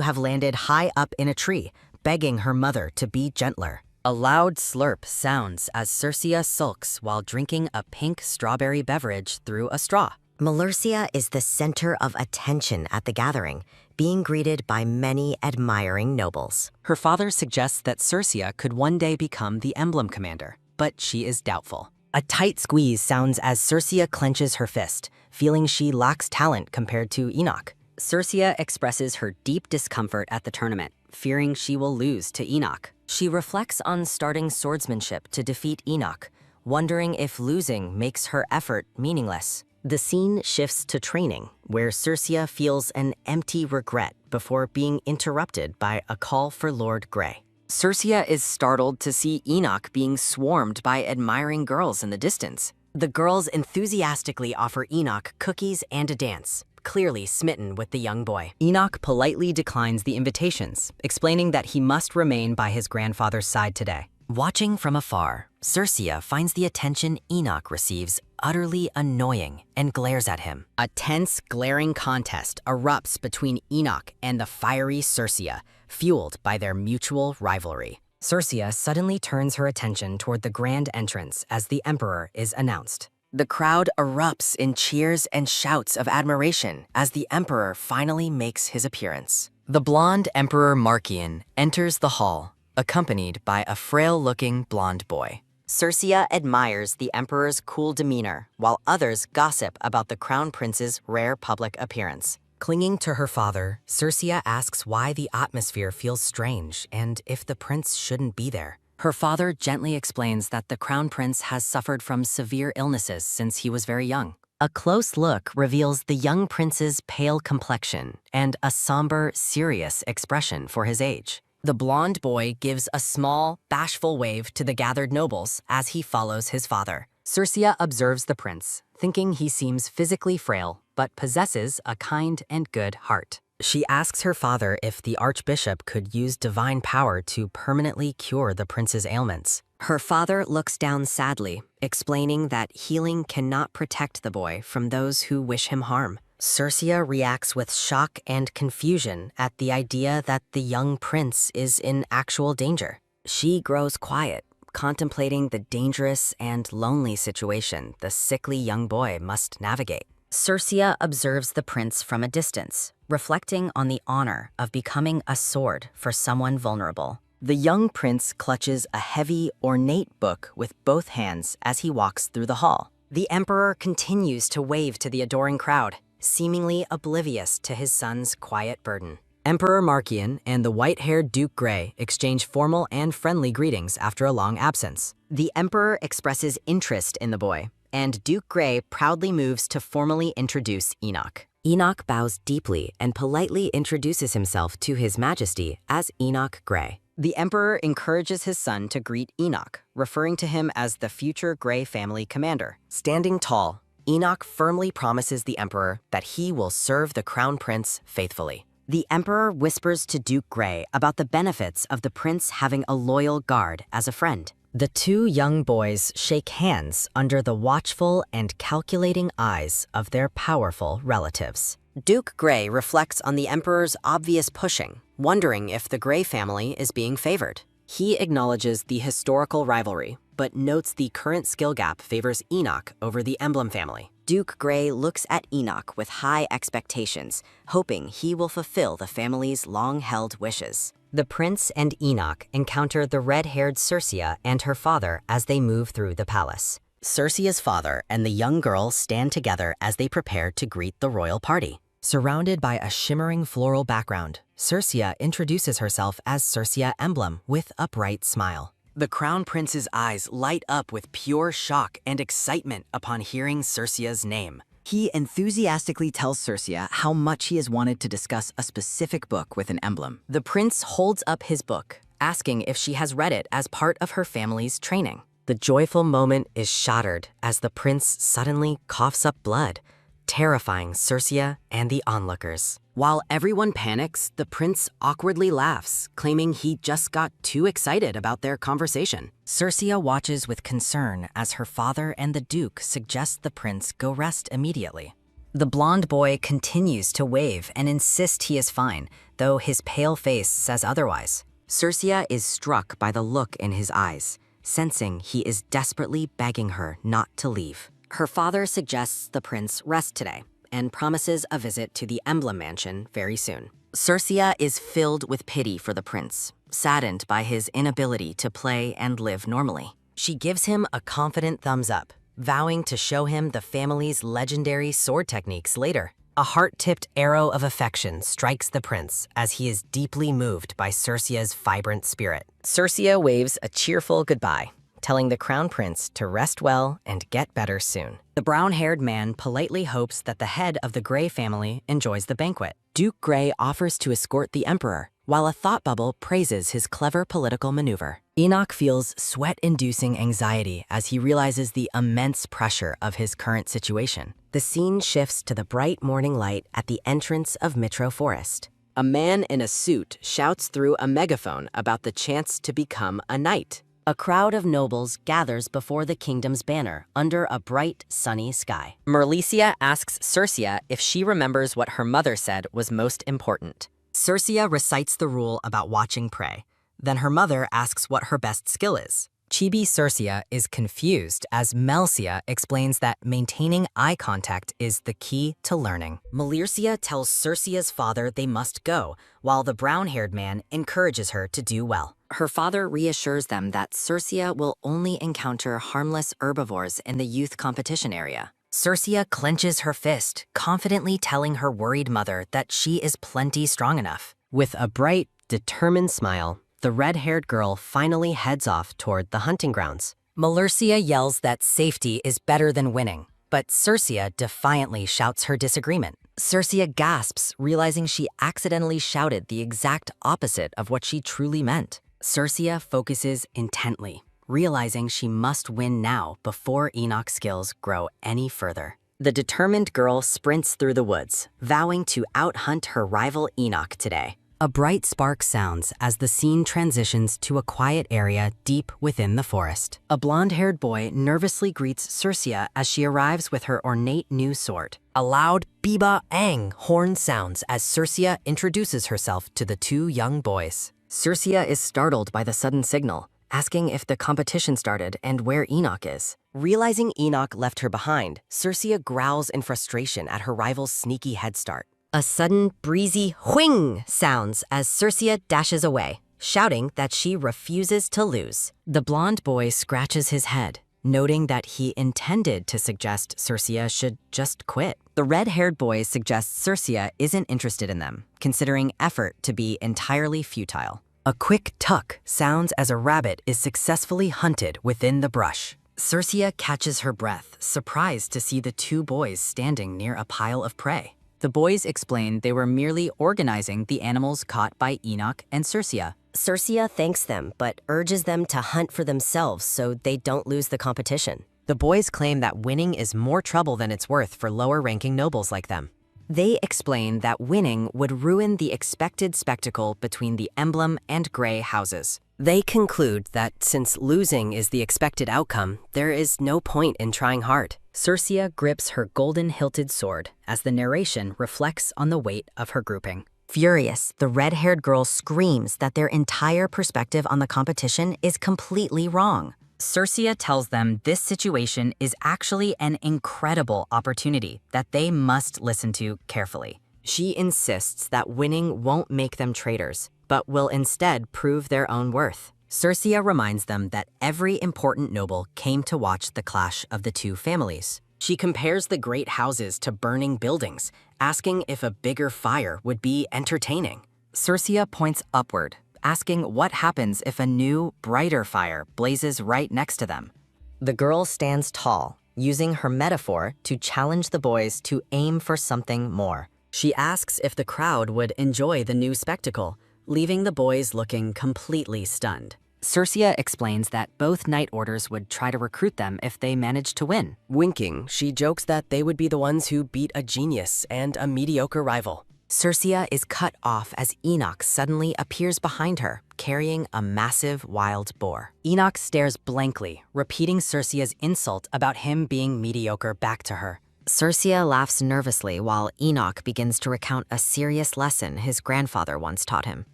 have landed high up in a tree, begging her mother to be gentler. A loud slurp sounds as Circia sulks while drinking a pink strawberry beverage through a straw. Merlicia is the center of attention at the gathering, being greeted by many admiring nobles. Her father suggests that Circia could one day become the emblem commander, but she is doubtful. A tight squeeze sounds as Circia clenches her fist, feeling she lacks talent compared to Enoch. Circia expresses her deep discomfort at the tournament, fearing she will lose to Enoch. She reflects on starting swordsmanship to defeat Enoch, wondering if losing makes her effort meaningless. The scene shifts to training, where Circia feels an empty regret before being interrupted by a call for Lord Grey. Circia is startled to see Enoch being swarmed by admiring girls in the distance. The girls enthusiastically offer Enoch cookies and a dance, clearly smitten with the young boy. Enoch politely declines the invitations, explaining that he must remain by his grandfather's side today. Watching from afar, Circia finds the attention Enoch receives utterly annoying and glares at him. A tense, glaring contest erupts between Enoch and the fiery Circia, fueled by their mutual rivalry. Circia suddenly turns her attention toward the grand entrance as the Emperor is announced. The crowd erupts in cheers and shouts of admiration as the Emperor finally makes his appearance. The blonde Emperor Markian enters the hall, accompanied by a frail-looking blonde boy. Circia admires the Emperor's cool demeanor, while others gossip about the Crown Prince's rare public appearance. Clinging to her father, Circia asks why the atmosphere feels strange and if the prince shouldn't be there. Her father gently explains that the Crown Prince has suffered from severe illnesses since he was very young. A close look reveals the young prince's pale complexion and a somber, serious expression for his age. The blonde boy gives a small, bashful wave to the gathered nobles as he follows his father. Circia observes the prince, thinking he seems physically frail, but possesses a kind and good heart. She asks her father if the archbishop could use divine power to permanently cure the prince's ailments. Her father looks down sadly, explaining that healing cannot protect the boy from those who wish him harm. Circia reacts with shock and confusion at the idea that the young prince is in actual danger. She grows quiet, contemplating the dangerous and lonely situation the sickly young boy must navigate. Circia observes the prince from a distance, reflecting on the honor of becoming a sword for someone vulnerable. The young prince clutches a heavy, ornate book with both hands as he walks through the hall. The emperor continues to wave to the adoring crowd, seemingly oblivious to his son's quiet burden. Emperor Markian and the white-haired Duke Grey exchange formal and friendly greetings after a long absence. The emperor expresses interest in the boy, and Duke Grey proudly moves to formally introduce Enoch. Enoch bows deeply and politely introduces himself to His Majesty as Enoch Grey. The emperor encourages his son to greet Enoch, referring to him as the future Grey family commander. Standing tall, Enoch firmly promises the emperor that he will serve the crown prince faithfully. The emperor whispers to Duke Grey about the benefits of the prince having a loyal guard as a friend. The two young boys shake hands under the watchful and calculating eyes of their powerful relatives. Duke Grey reflects on the emperor's obvious pushing, wondering if the Grey family is being favored. He acknowledges the historical rivalry, but notes the current skill gap favors Enoch over the Emblem family. Duke Grey looks at Enoch with high expectations, hoping he will fulfill the family's long-held wishes. The prince and Enoch encounter the red-haired Circia and her father as they move through the palace. Circia's father and the young girl stand together as they prepare to greet the royal party. Surrounded by a shimmering floral background, Circia introduces herself as Circia Emblem with a bright smile. The crown prince's eyes light up with pure shock and excitement upon hearing Circia's name. He enthusiastically tells Circia how much he has wanted to discuss a specific book with an emblem. The prince holds up his book, asking if she has read it as part of her family's training. The joyful moment is shattered as the prince suddenly coughs up blood, terrifying Circia and the onlookers. While everyone panics, the prince awkwardly laughs, claiming he just got too excited about their conversation. Circia watches with concern as her father and the duke suggest the prince go rest immediately. The blonde boy continues to wave and insist he is fine, though his pale face says otherwise. Circia is struck by the look in his eyes, sensing he is desperately begging her not to leave. Her father suggests the prince rest today and promises a visit to the Emblem Mansion very soon. Circia is filled with pity for the prince, saddened by his inability to play and live normally. She gives him a confident thumbs up, vowing to show him the family's legendary sword techniques later. A heart-tipped arrow of affection strikes the prince as he is deeply moved by Circia's vibrant spirit. Circia waves a cheerful goodbye, telling the crown prince to rest well and get better soon. The brown-haired man politely hopes that the head of the Grey family enjoys the banquet. Duke Grey offers to escort the emperor, while a thought bubble praises his clever political maneuver. Enoch feels sweat-inducing anxiety as he realizes the immense pressure of his current situation. The scene shifts to the bright morning light at the entrance of Mitro Forest. A man in a suit shouts through a megaphone about the chance to become a knight. A crowd of nobles gathers before the kingdom's banner under a bright, sunny sky. Merlicia asks Circia if she remembers what her mother said was most important. Circia recites the rule about watching prey. Then her mother asks what her best skill is. Chibi Circia is confused as Melcia explains that maintaining eye contact is the key to learning. Melircia tells Circia's father they must go, while the brown-haired man encourages her to do well. Her father reassures them that Circia will only encounter harmless herbivores in the youth competition area. Circia clenches her fist, confidently telling her worried mother that she is plenty strong enough. With a bright, determined smile, the red-haired girl finally heads off toward the hunting grounds. Melircia yells that safety is better than winning, but Circia defiantly shouts her disagreement. Circia gasps, realizing she accidentally shouted the exact opposite of what she truly meant. Circia focuses intently, realizing she must win now before Enoch's skills grow any further. The determined girl sprints through the woods, vowing to outhunt her rival Enoch today. A bright spark sounds as the scene transitions to a quiet area deep within the forest. A blonde-haired boy nervously greets Circia as she arrives with her ornate new sword. A loud biba ang horn sounds as Circia introduces herself to the two young boys. Circia is startled by the sudden signal, asking if the competition started and where Enoch is. Realizing Enoch left her behind, Circia growls in frustration at her rival's sneaky head start. A sudden, breezy whing sounds as Circia dashes away, shouting that she refuses to lose. The blonde boy scratches his head, noting that he intended to suggest Circia should just quit. The red-haired boy suggests Circia isn't interested in them, considering effort to be entirely futile. A quick tuck sounds as a rabbit is successfully hunted within the brush. Circia catches her breath, surprised to see the two boys standing near a pile of prey. The boys explain they were merely organizing the animals caught by Enoch and Circia. Circia thanks them, but urges them to hunt for themselves so they don't lose the competition. The boys claim that winning is more trouble than it's worth for lower-ranking nobles like them. They explain that winning would ruin the expected spectacle between the emblem and gray houses. They conclude that since losing is the expected outcome, there is no point in trying hard. Circia grips her golden-hilted sword as the narration reflects on the weight of her grouping. Furious, the red-haired girl screams that their entire perspective on the competition is completely wrong. Circia tells them this situation is actually an incredible opportunity that they must listen to carefully. She insists that winning won't make them traitors, but will instead prove their own worth. Circia reminds them that every important noble came to watch the clash of the two families. She compares the great houses to burning buildings, asking if a bigger fire would be entertaining. Circia points upward, asking what happens if a new, brighter fire blazes right next to them. The girl stands tall, using her metaphor to challenge the boys to aim for something more. She asks if the crowd would enjoy the new spectacle, leaving the boys looking completely stunned. Circia explains that both Night Orders would try to recruit them if they managed to win. Winking, she jokes that they would be the ones who beat a genius and a mediocre rival. Circia is cut off as Enoch suddenly appears behind her, carrying a massive wild boar. Enoch stares blankly, repeating Circia's insult about him being mediocre back to her. Circia laughs nervously while Enoch begins to recount a serious lesson his grandfather once taught him.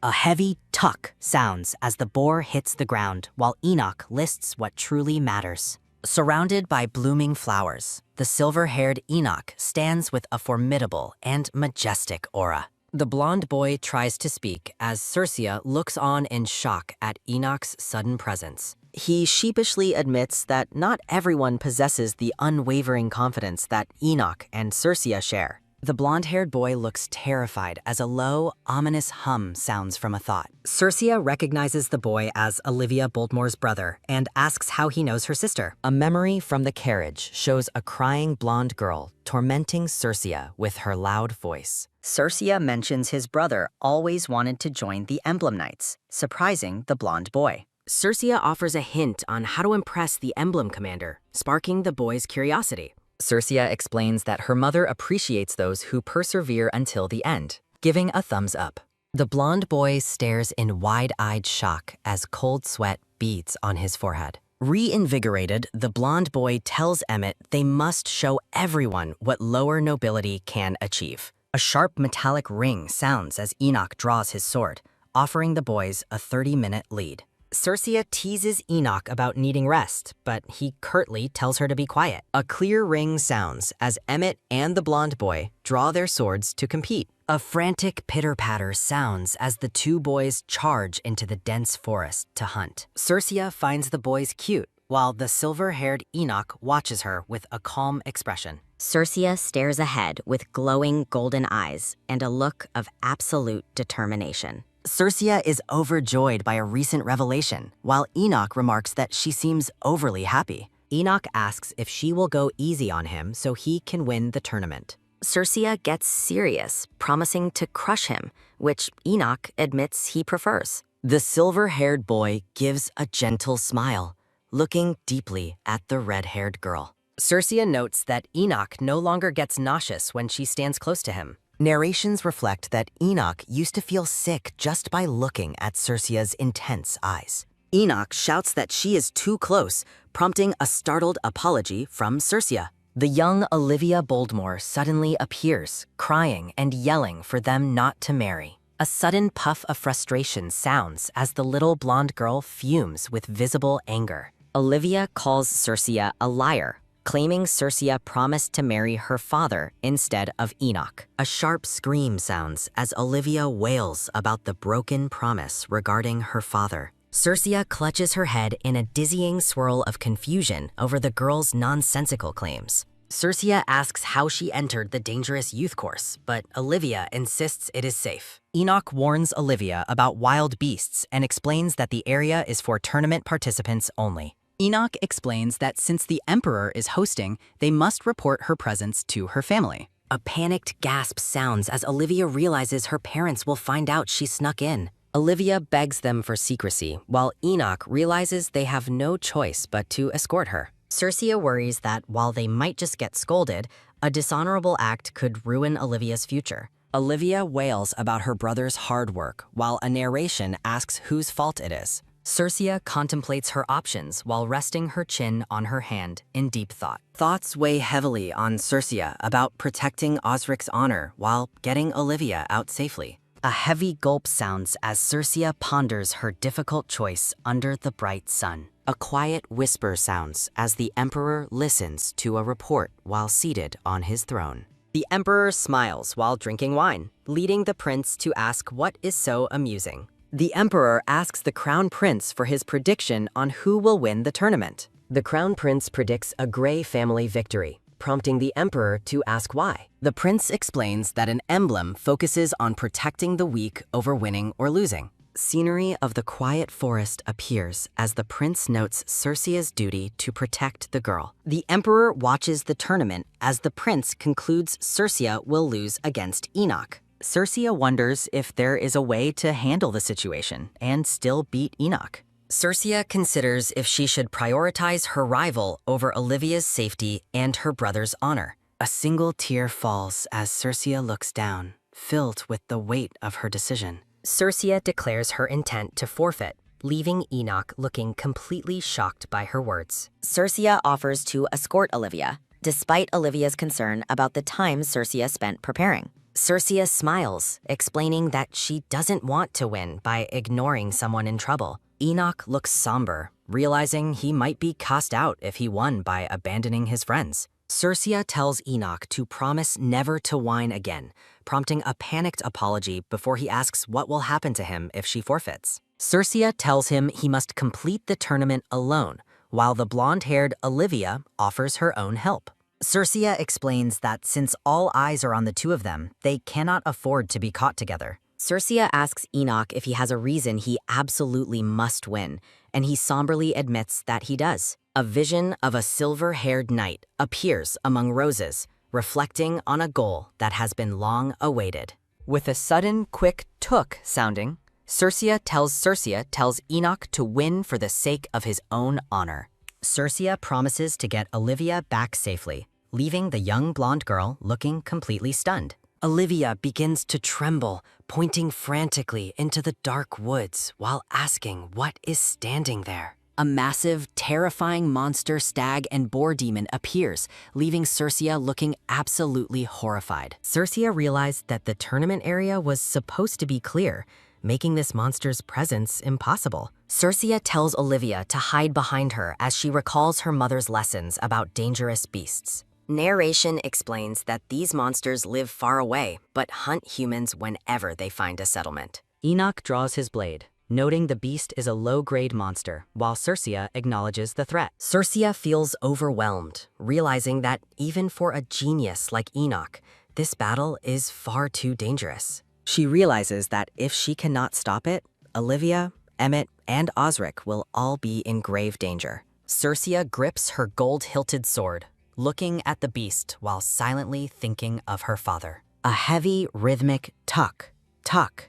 A heavy tuck sounds as the boar hits the ground while Enoch lists what truly matters. Surrounded by blooming flowers, the silver-haired Enoch stands with a formidable and majestic aura. The blonde boy tries to speak as Circia looks on in shock at Enoch's sudden presence. He sheepishly admits that not everyone possesses the unwavering confidence that Enoch and Circia share. The blonde-haired boy looks terrified as a low, ominous hum sounds from a thought. Circia recognizes the boy as Olivia Boltmore's brother and asks how he knows her sister. A memory from the carriage shows a crying blonde girl tormenting Circia with her loud voice. Circia mentions his brother always wanted to join the Emblem Knights, surprising the blonde boy. Circia offers a hint on how to impress the Emblem Commander, sparking the boy's curiosity. Circia explains that her mother appreciates those who persevere until the end, giving a thumbs up. The blonde boy stares in wide-eyed shock as cold sweat beads on his forehead. Reinvigorated, the blonde boy tells Emmett they must show everyone what lower nobility can achieve. A sharp metallic ring sounds as Enoch draws his sword, offering the boys a 30-minute lead. Circia teases Enoch about needing rest, but he curtly tells her to be quiet. A clear ring sounds as Emmett and the blonde boy draw their swords to compete. A frantic pitter-patter sounds as the two boys charge into the dense forest to hunt. Circia finds the boys cute, while the silver-haired Enoch watches her with a calm expression. Circia stares ahead with glowing golden eyes and a look of absolute determination. Circia is overjoyed by a recent revelation, while Enoch remarks that she seems overly happy. Enoch asks if she will go easy on him so he can win the tournament. Circia gets serious, promising to crush him, which Enoch admits he prefers. The silver-haired boy gives a gentle smile, looking deeply at the red-haired girl. Circia notes that Enoch no longer gets nauseous when she stands close to him. Narrations reflect that Enoch used to feel sick just by looking at Circia's intense eyes. Enoch shouts that she is too close, prompting a startled apology from Circia. The young Olivia Boldmore suddenly appears, crying and yelling for them not to marry. A sudden puff of frustration sounds as the little blonde girl fumes with visible anger. Olivia calls Circia a liar, claiming Circia promised to marry her father instead of Enoch. A sharp scream sounds as Olivia wails about the broken promise regarding her father. Circia clutches her head in a dizzying swirl of confusion over the girl's nonsensical claims. Circia asks how she entered the dangerous youth course, but Olivia insists it is safe. Enoch warns Olivia about wild beasts and explains that the area is for tournament participants only. Enoch explains that since the Emperor is hosting, they must report her presence to her family. A panicked gasp sounds as Olivia realizes her parents will find out she snuck in. Olivia begs them for secrecy, while Enoch realizes they have no choice but to escort her. Circia worries that while they might just get scolded, a dishonorable act could ruin Olivia's future. Olivia wails about her brother's hard work, while a narration asks whose fault it is. Circia contemplates her options while resting her chin on her hand in deep thought. Thoughts weigh heavily on Circia about protecting Osric's honor while getting Olivia out safely. A heavy gulp sounds as Circia ponders her difficult choice under the bright sun. A quiet whisper sounds as the Emperor listens to a report while seated on his throne. The Emperor smiles while drinking wine, leading the prince to ask what is so amusing. The Emperor asks the Crown Prince for his prediction on who will win the tournament. The Crown Prince predicts a Grey family victory, prompting the Emperor to ask why. The prince explains that an emblem focuses on protecting the weak over winning or losing. Scenery of the quiet forest appears as the prince notes Circia's duty to protect the girl. The Emperor watches the tournament as the prince concludes Circia will lose against Enoch. Circia wonders if there is a way to handle the situation and still beat Enoch. Circia considers if she should prioritize her rival over Olivia's safety and her brother's honor. A single tear falls as Circia looks down, filled with the weight of her decision. Circia declares her intent to forfeit, leaving Enoch looking completely shocked by her words. Circia offers to escort Olivia, despite Olivia's concern about the time Circia spent preparing. Circia smiles, explaining that she doesn't want to win by ignoring someone in trouble. Enoch looks somber, realizing he might be cast out if he won by abandoning his friends. Circia tells Enoch to promise never to whine again, prompting a panicked apology before he asks what will happen to him if she forfeits. Circia tells him he must complete the tournament alone, while the blonde-haired Olivia offers her own help. Circia explains that since all eyes are on the two of them, they cannot afford to be caught together. Circia asks Enoch if he has a reason he absolutely must win, and he somberly admits that he does. A vision of a silver-haired knight appears among roses, reflecting on a goal that has been long awaited. With a sudden, quick "took" sounding, Circia tells Enoch to win for the sake of his own honor. Circia promises to get Olivia back safely, leaving the young blonde girl looking completely stunned. Olivia begins to tremble, pointing frantically into the dark woods while asking what is standing there. A massive, terrifying monster stag and boar demon appears, leaving Circia looking absolutely horrified. Circia realized that the tournament area was supposed to be clear, making this monster's presence impossible. Circia tells Olivia to hide behind her as she recalls her mother's lessons about dangerous beasts. Narration explains that these monsters live far away, but hunt humans whenever they find a settlement. Enoch draws his blade, noting the beast is a low-grade monster, while Circia acknowledges the threat. Circia feels overwhelmed, realizing that even for a genius like Enoch, this battle is far too dangerous. She realizes that if she cannot stop it, Olivia, Emmett, and Osric will all be in grave danger. Circia grips her gold-hilted sword, looking at the beast while silently thinking of her father. A heavy, rhythmic tuck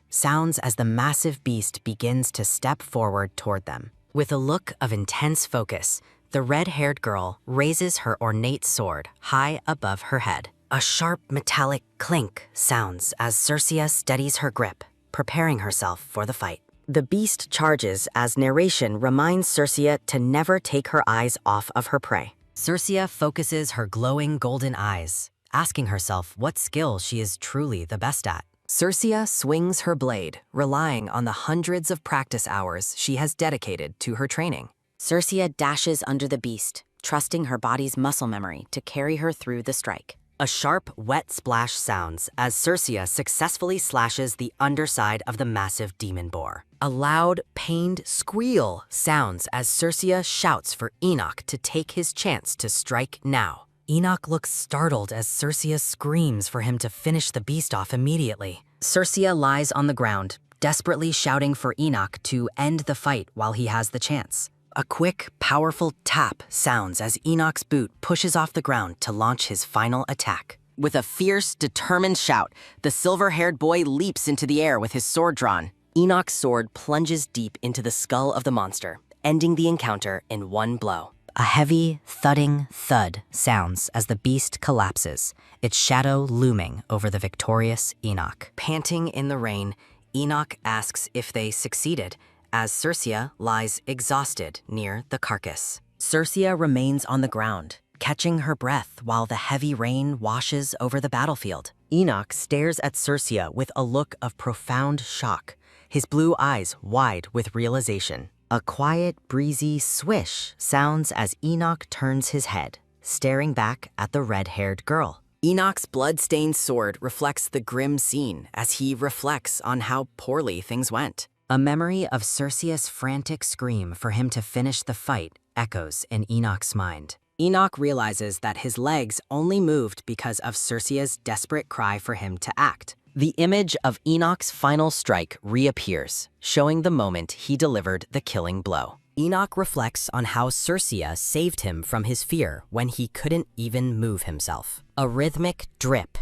sounds as the massive beast begins to step forward toward them. With a look of intense focus, The red-haired girl raises her ornate sword high above her head. A sharp metallic clink sounds as Circia steadies her grip, preparing herself for the fight. The beast charges as narration reminds Circia to never take her eyes off of her prey. Circia focuses her glowing golden eyes, asking herself what skill she is truly the best at. Circia swings her blade, relying on the hundreds of practice hours she has dedicated to her training. Circia dashes under the beast, trusting her body's muscle memory to carry her through the strike. A sharp, wet splash sounds as Circia successfully slashes the underside of the massive demon boar. A loud, pained squeal sounds as Circia shouts for Enoch to take his chance to strike now. Enoch looks startled as Circia screams for him to finish the beast off immediately. Circia lies on the ground, desperately shouting for Enoch to end the fight while he has the chance. A quick, powerful tap sounds as Enoch's boot pushes off the ground to launch his final attack. With a fierce, determined shout, the silver-haired boy leaps into the air with his sword drawn. Enoch's sword plunges deep into the skull of the monster, ending the encounter in one blow. A heavy, thudding thud sounds as the beast collapses, its shadow looming over the victorious Enoch. Panting in the rain, Enoch asks if they succeeded, as Circia lies exhausted near the carcass. Circia remains on the ground, catching her breath while the heavy rain washes over the battlefield. Enoch stares at Circia with a look of profound shock, his blue eyes wide with realization. A quiet, breezy swish sounds as Enoch turns his head, staring back at the red-haired girl. Enoch's blood-stained sword reflects the grim scene as he reflects on how poorly things went. A memory of Circia's frantic scream for him to finish the fight echoes in Enoch's mind. Enoch realizes that his legs only moved because of Circia's desperate cry for him to act. The image of Enoch's final strike reappears, showing the moment he delivered the killing blow. Enoch reflects on how Circia saved him from his fear when he couldn't even move himself. A rhythmic drip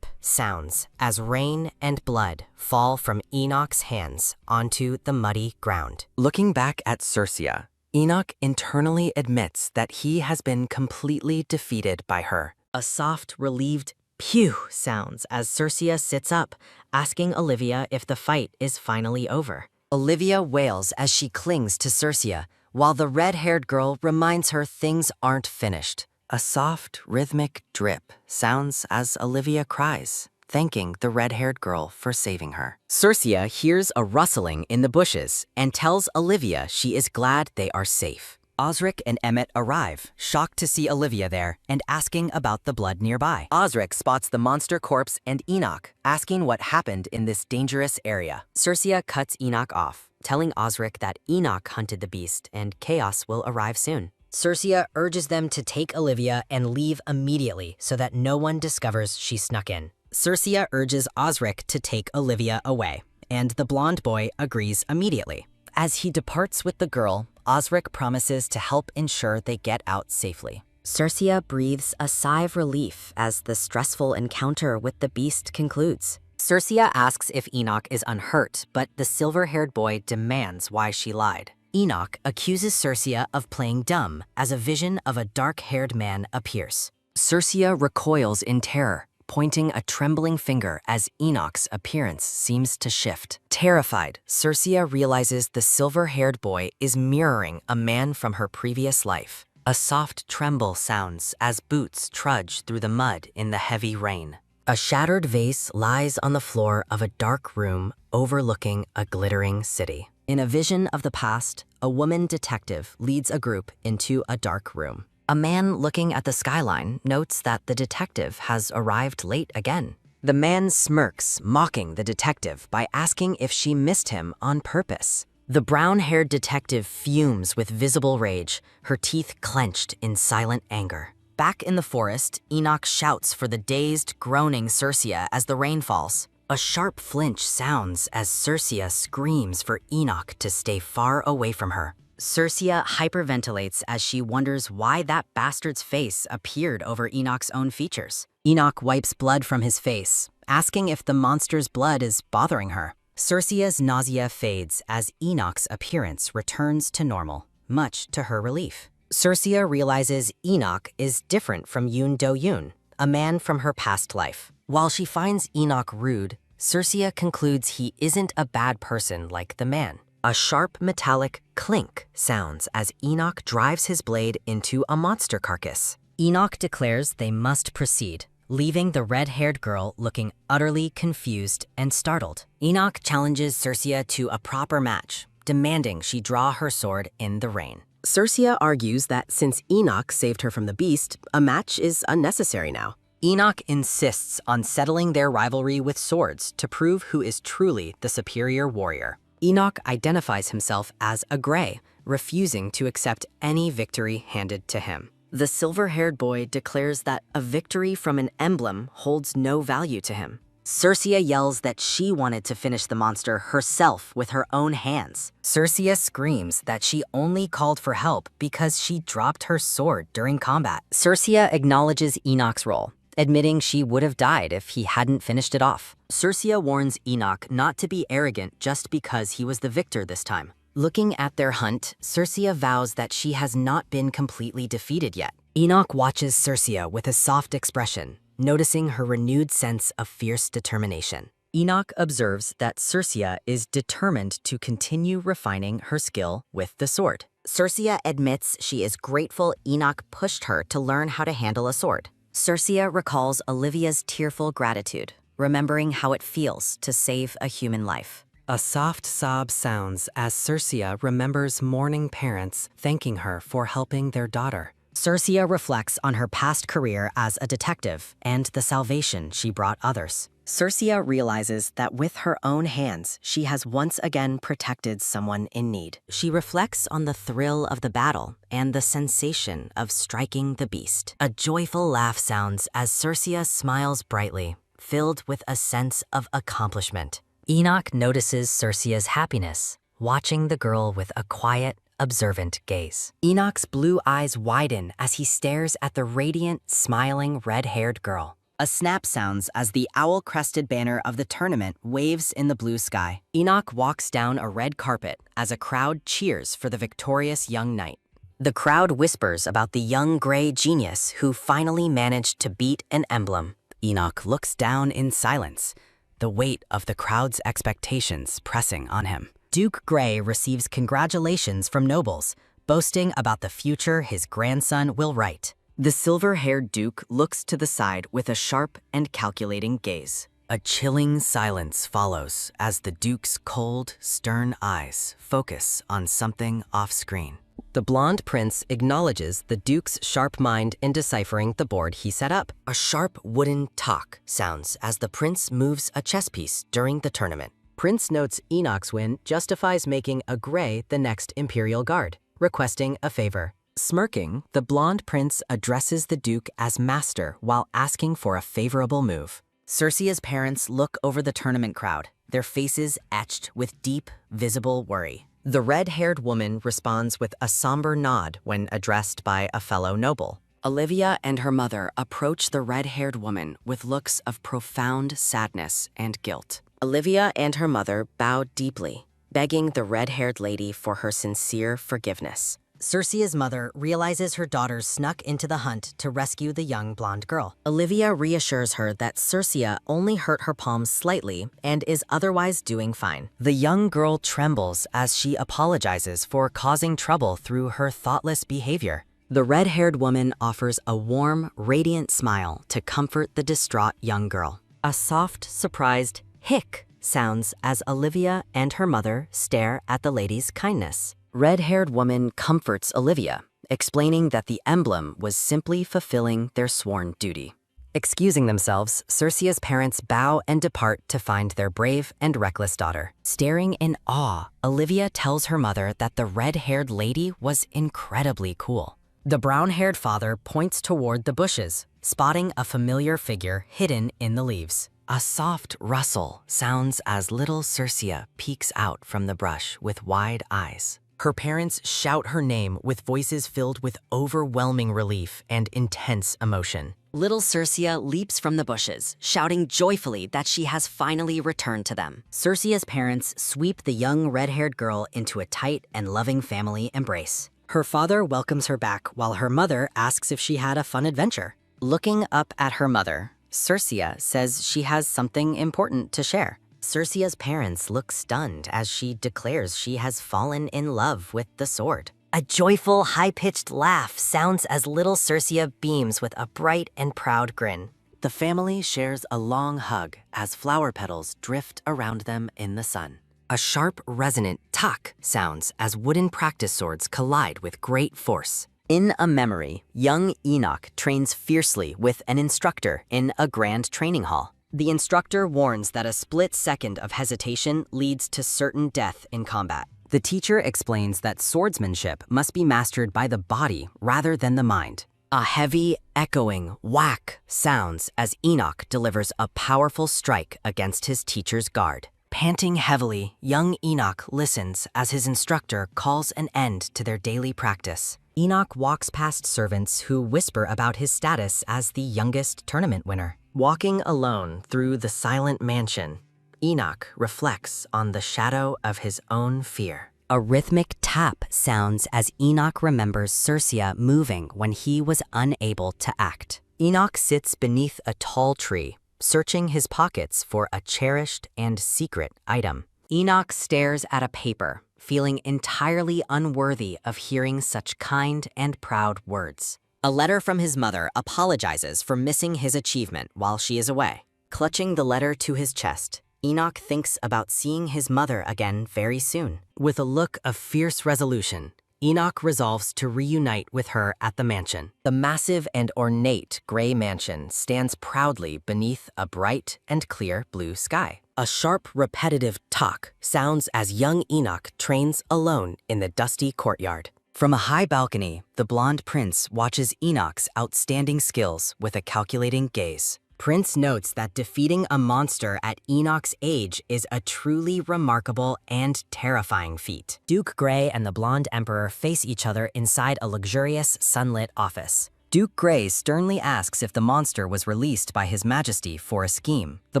sounds as rain and blood fall from Enoch's hands onto the muddy ground. Looking back at Circia, Enoch internally admits that he has been completely defeated by her. A soft, relieved pew sounds as Circia sits up, asking Olivia if the fight is finally over. Olivia wails as she clings to Circia, while the red-haired girl reminds her things aren't finished. A soft, rhythmic drip sounds as Olivia cries, thanking the red-haired girl for saving her. Circia hears a rustling in the bushes and tells Olivia she is glad they are safe. Osric and Emmett arrive, shocked to see Olivia there and asking about the blood nearby. Osric spots the monster corpse and Enoch, asking what happened in this dangerous area. Circia cuts Enoch off, telling Osric that Enoch hunted the beast and chaos will arrive soon. Circia urges them to take Olivia and leave immediately so that no one discovers she snuck in. Circia urges Osric to take Olivia away, and the blonde boy agrees immediately. As he departs with the girl, Osric promises to help ensure they get out safely. Circia breathes a sigh of relief as the stressful encounter with the beast concludes. Circia asks if Enoch is unhurt, but the silver-haired boy demands why she lied. Enoch accuses Circia of playing dumb as a vision of a dark-haired man appears. Circia recoils in terror, pointing a trembling finger as Enoch's appearance seems to shift. Terrified, Circia realizes the silver-haired boy is mirroring a man from her previous life. A soft tremble sounds as boots trudge through the mud in the heavy rain. A shattered vase lies on the floor of a dark room overlooking a glittering city. In a vision of the past, a woman detective leads a group into a dark room. A man looking at the skyline notes that the detective has arrived late again. The man smirks, mocking the detective by asking if she missed him on purpose. The brown-haired detective fumes with visible rage, her teeth clenched in silent anger. Back in the forest, Enoch shouts for the dazed, groaning Circia as the rain falls. A sharp flinch sounds as Circia screams for Enoch to stay far away from her. Circia hyperventilates as she wonders why that bastard's face appeared over Enoch's own features. Enoch wipes blood from his face, asking if the monster's blood is bothering her. Circia's nausea fades as Enoch's appearance returns to normal, much to her relief. Cercia realizes Enoch is different from Yoon Do-yoon, a man from her past life. While she finds Enoch rude, Cercia concludes he isn't a bad person like the man. A sharp metallic clink sounds as Enoch drives his blade into a monster carcass. Enoch declares they must proceed, leaving the red-haired girl looking utterly confused and startled. Enoch challenges Cercia to a proper match, demanding she draw her sword in the rain. Cercia argues that since Enoch saved her from the beast, a match is unnecessary now. Enoch insists on settling their rivalry with swords to prove who is truly the superior warrior. Enoch identifies himself as a gray, refusing to accept any victory handed to him. The silver-haired boy declares that a victory from an emblem holds no value to him. Cercia yells that she wanted to finish the monster herself with her own hands. Cercia screams that she only called for help because she dropped her sword during combat. Cercia acknowledges Enoch's role, admitting she would have died if he hadn't finished it off. Cercia warns Enoch not to be arrogant just because he was the victor this time. Looking at their hunt, Cercia vows that she has not been completely defeated yet. Enoch watches Cercia with a soft expression, noticing her renewed sense of fierce determination. Enoch observes that Cercia is determined to continue refining her skill with the sword. Cercia admits she is grateful Enoch pushed her to learn how to handle a sword. Cercia recalls Olivia's tearful gratitude, remembering how it feels to save a human life. A soft sob sounds as Cercia remembers mourning parents thanking her for helping their daughter. Cercia reflects on her past career as a detective and the salvation she brought others. Cercia realizes that with her own hands, she has once again protected someone in need. She reflects on the thrill of the battle and the sensation of striking the beast. A joyful laugh sounds as Cercia smiles brightly, filled with a sense of accomplishment. Enoch notices Cercia's happiness, watching the girl with a quiet, observant gaze. Enoch's blue eyes widen as he stares at the radiant, smiling, red-haired girl. A snap sounds as the owl-crested banner of the tournament waves in the blue sky. Enoch walks down a red carpet as a crowd cheers for the victorious young knight. The crowd whispers about the young gray genius who finally managed to beat an emblem. Enoch looks down in silence, the weight of the crowd's expectations pressing on him. Duke Gray receives congratulations from nobles, boasting about the future his grandson will write. The silver-haired Duke looks to the side with a sharp and calculating gaze. A chilling silence follows as the Duke's cold, stern eyes focus on something off-screen. The blonde prince acknowledges the Duke's sharp mind in deciphering the board he set up. A sharp wooden talk sounds as the prince moves a chess piece during the tournament. Prince notes Enoch's win justifies making a gray the next Imperial Guard, requesting a favor. Smirking, the blonde prince addresses the Duke as master while asking for a favorable move. Cercia's parents look over the tournament crowd, their faces etched with deep, visible worry. The red-haired woman responds with a somber nod when addressed by a fellow noble. Olivia and her mother approach the red-haired woman with looks of profound sadness and guilt. Olivia and her mother bow deeply, begging the red-haired lady for her sincere forgiveness. Cercia's mother realizes her daughter snuck into the hunt to rescue the young blonde girl. Olivia reassures her that Cercia only hurt her palms slightly and is otherwise doing fine. The young girl trembles as she apologizes for causing trouble through her thoughtless behavior. The red-haired woman offers a warm, radiant smile to comfort the distraught young girl. A soft, surprised hic sounds as Olivia and her mother stare at the lady's kindness. Red-haired woman comforts Olivia, explaining that the emblem was simply fulfilling their sworn duty. Excusing themselves, Cercia's parents bow and depart to find their brave and reckless daughter. Staring in awe, Olivia tells her mother that the red-haired lady was incredibly cool. The brown-haired father points toward the bushes, spotting a familiar figure hidden in the leaves. A soft rustle sounds as little Cercia peeks out from the brush with wide eyes. Her parents shout her name with voices filled with overwhelming relief and intense emotion. Little Cercia leaps from the bushes, shouting joyfully that she has finally returned to them. Cercia's parents sweep the young red-haired girl into a tight and loving family embrace. Her father welcomes her back while her mother asks if she had a fun adventure. Looking up at her mother, Circia says she has something important to share. Circia's parents look stunned as she declares she has fallen in love with the sword. A joyful, high-pitched laugh sounds as little Circia beams with a bright and proud grin. The family shares a long hug as flower petals drift around them in the sun. A sharp, resonant tak sounds as wooden practice swords collide with great force. In a memory, young Enoch trains fiercely with an instructor in a grand training hall. The instructor warns that a split second of hesitation leads to certain death in combat. The teacher explains that swordsmanship must be mastered by the body rather than the mind. A heavy, echoing whack sounds as Enoch delivers a powerful strike against his teacher's guard. Panting heavily, young Enoch listens as his instructor calls an end to their daily practice. Enoch walks past servants who whisper about his status as the youngest tournament winner. Walking alone through the silent mansion, Enoch reflects on the shadow of his own fear. A rhythmic tap sounds as Enoch remembers Circia moving when he was unable to act. Enoch sits beneath a tall tree, searching his pockets for a cherished and secret item. Enoch stares at a paper, feeling entirely unworthy of hearing such kind and proud words. A letter from his mother apologizes for missing his achievement while she is away. Clutching the letter to his chest, Enoch thinks about seeing his mother again very soon. With a look of fierce resolution, Enoch resolves to reunite with her at the mansion. The massive and ornate gray mansion stands proudly beneath a bright and clear blue sky. A sharp, repetitive tak sounds as young Enoch trains alone in the dusty courtyard. From a high balcony, the blonde prince watches Enoch's outstanding skills with a calculating gaze. Prince notes that defeating a monster at Enoch's age is a truly remarkable and terrifying feat. Duke Gray and the blonde emperor face each other inside a luxurious, sunlit office. Duke Gray sternly asks if the monster was released by His Majesty for a scheme. The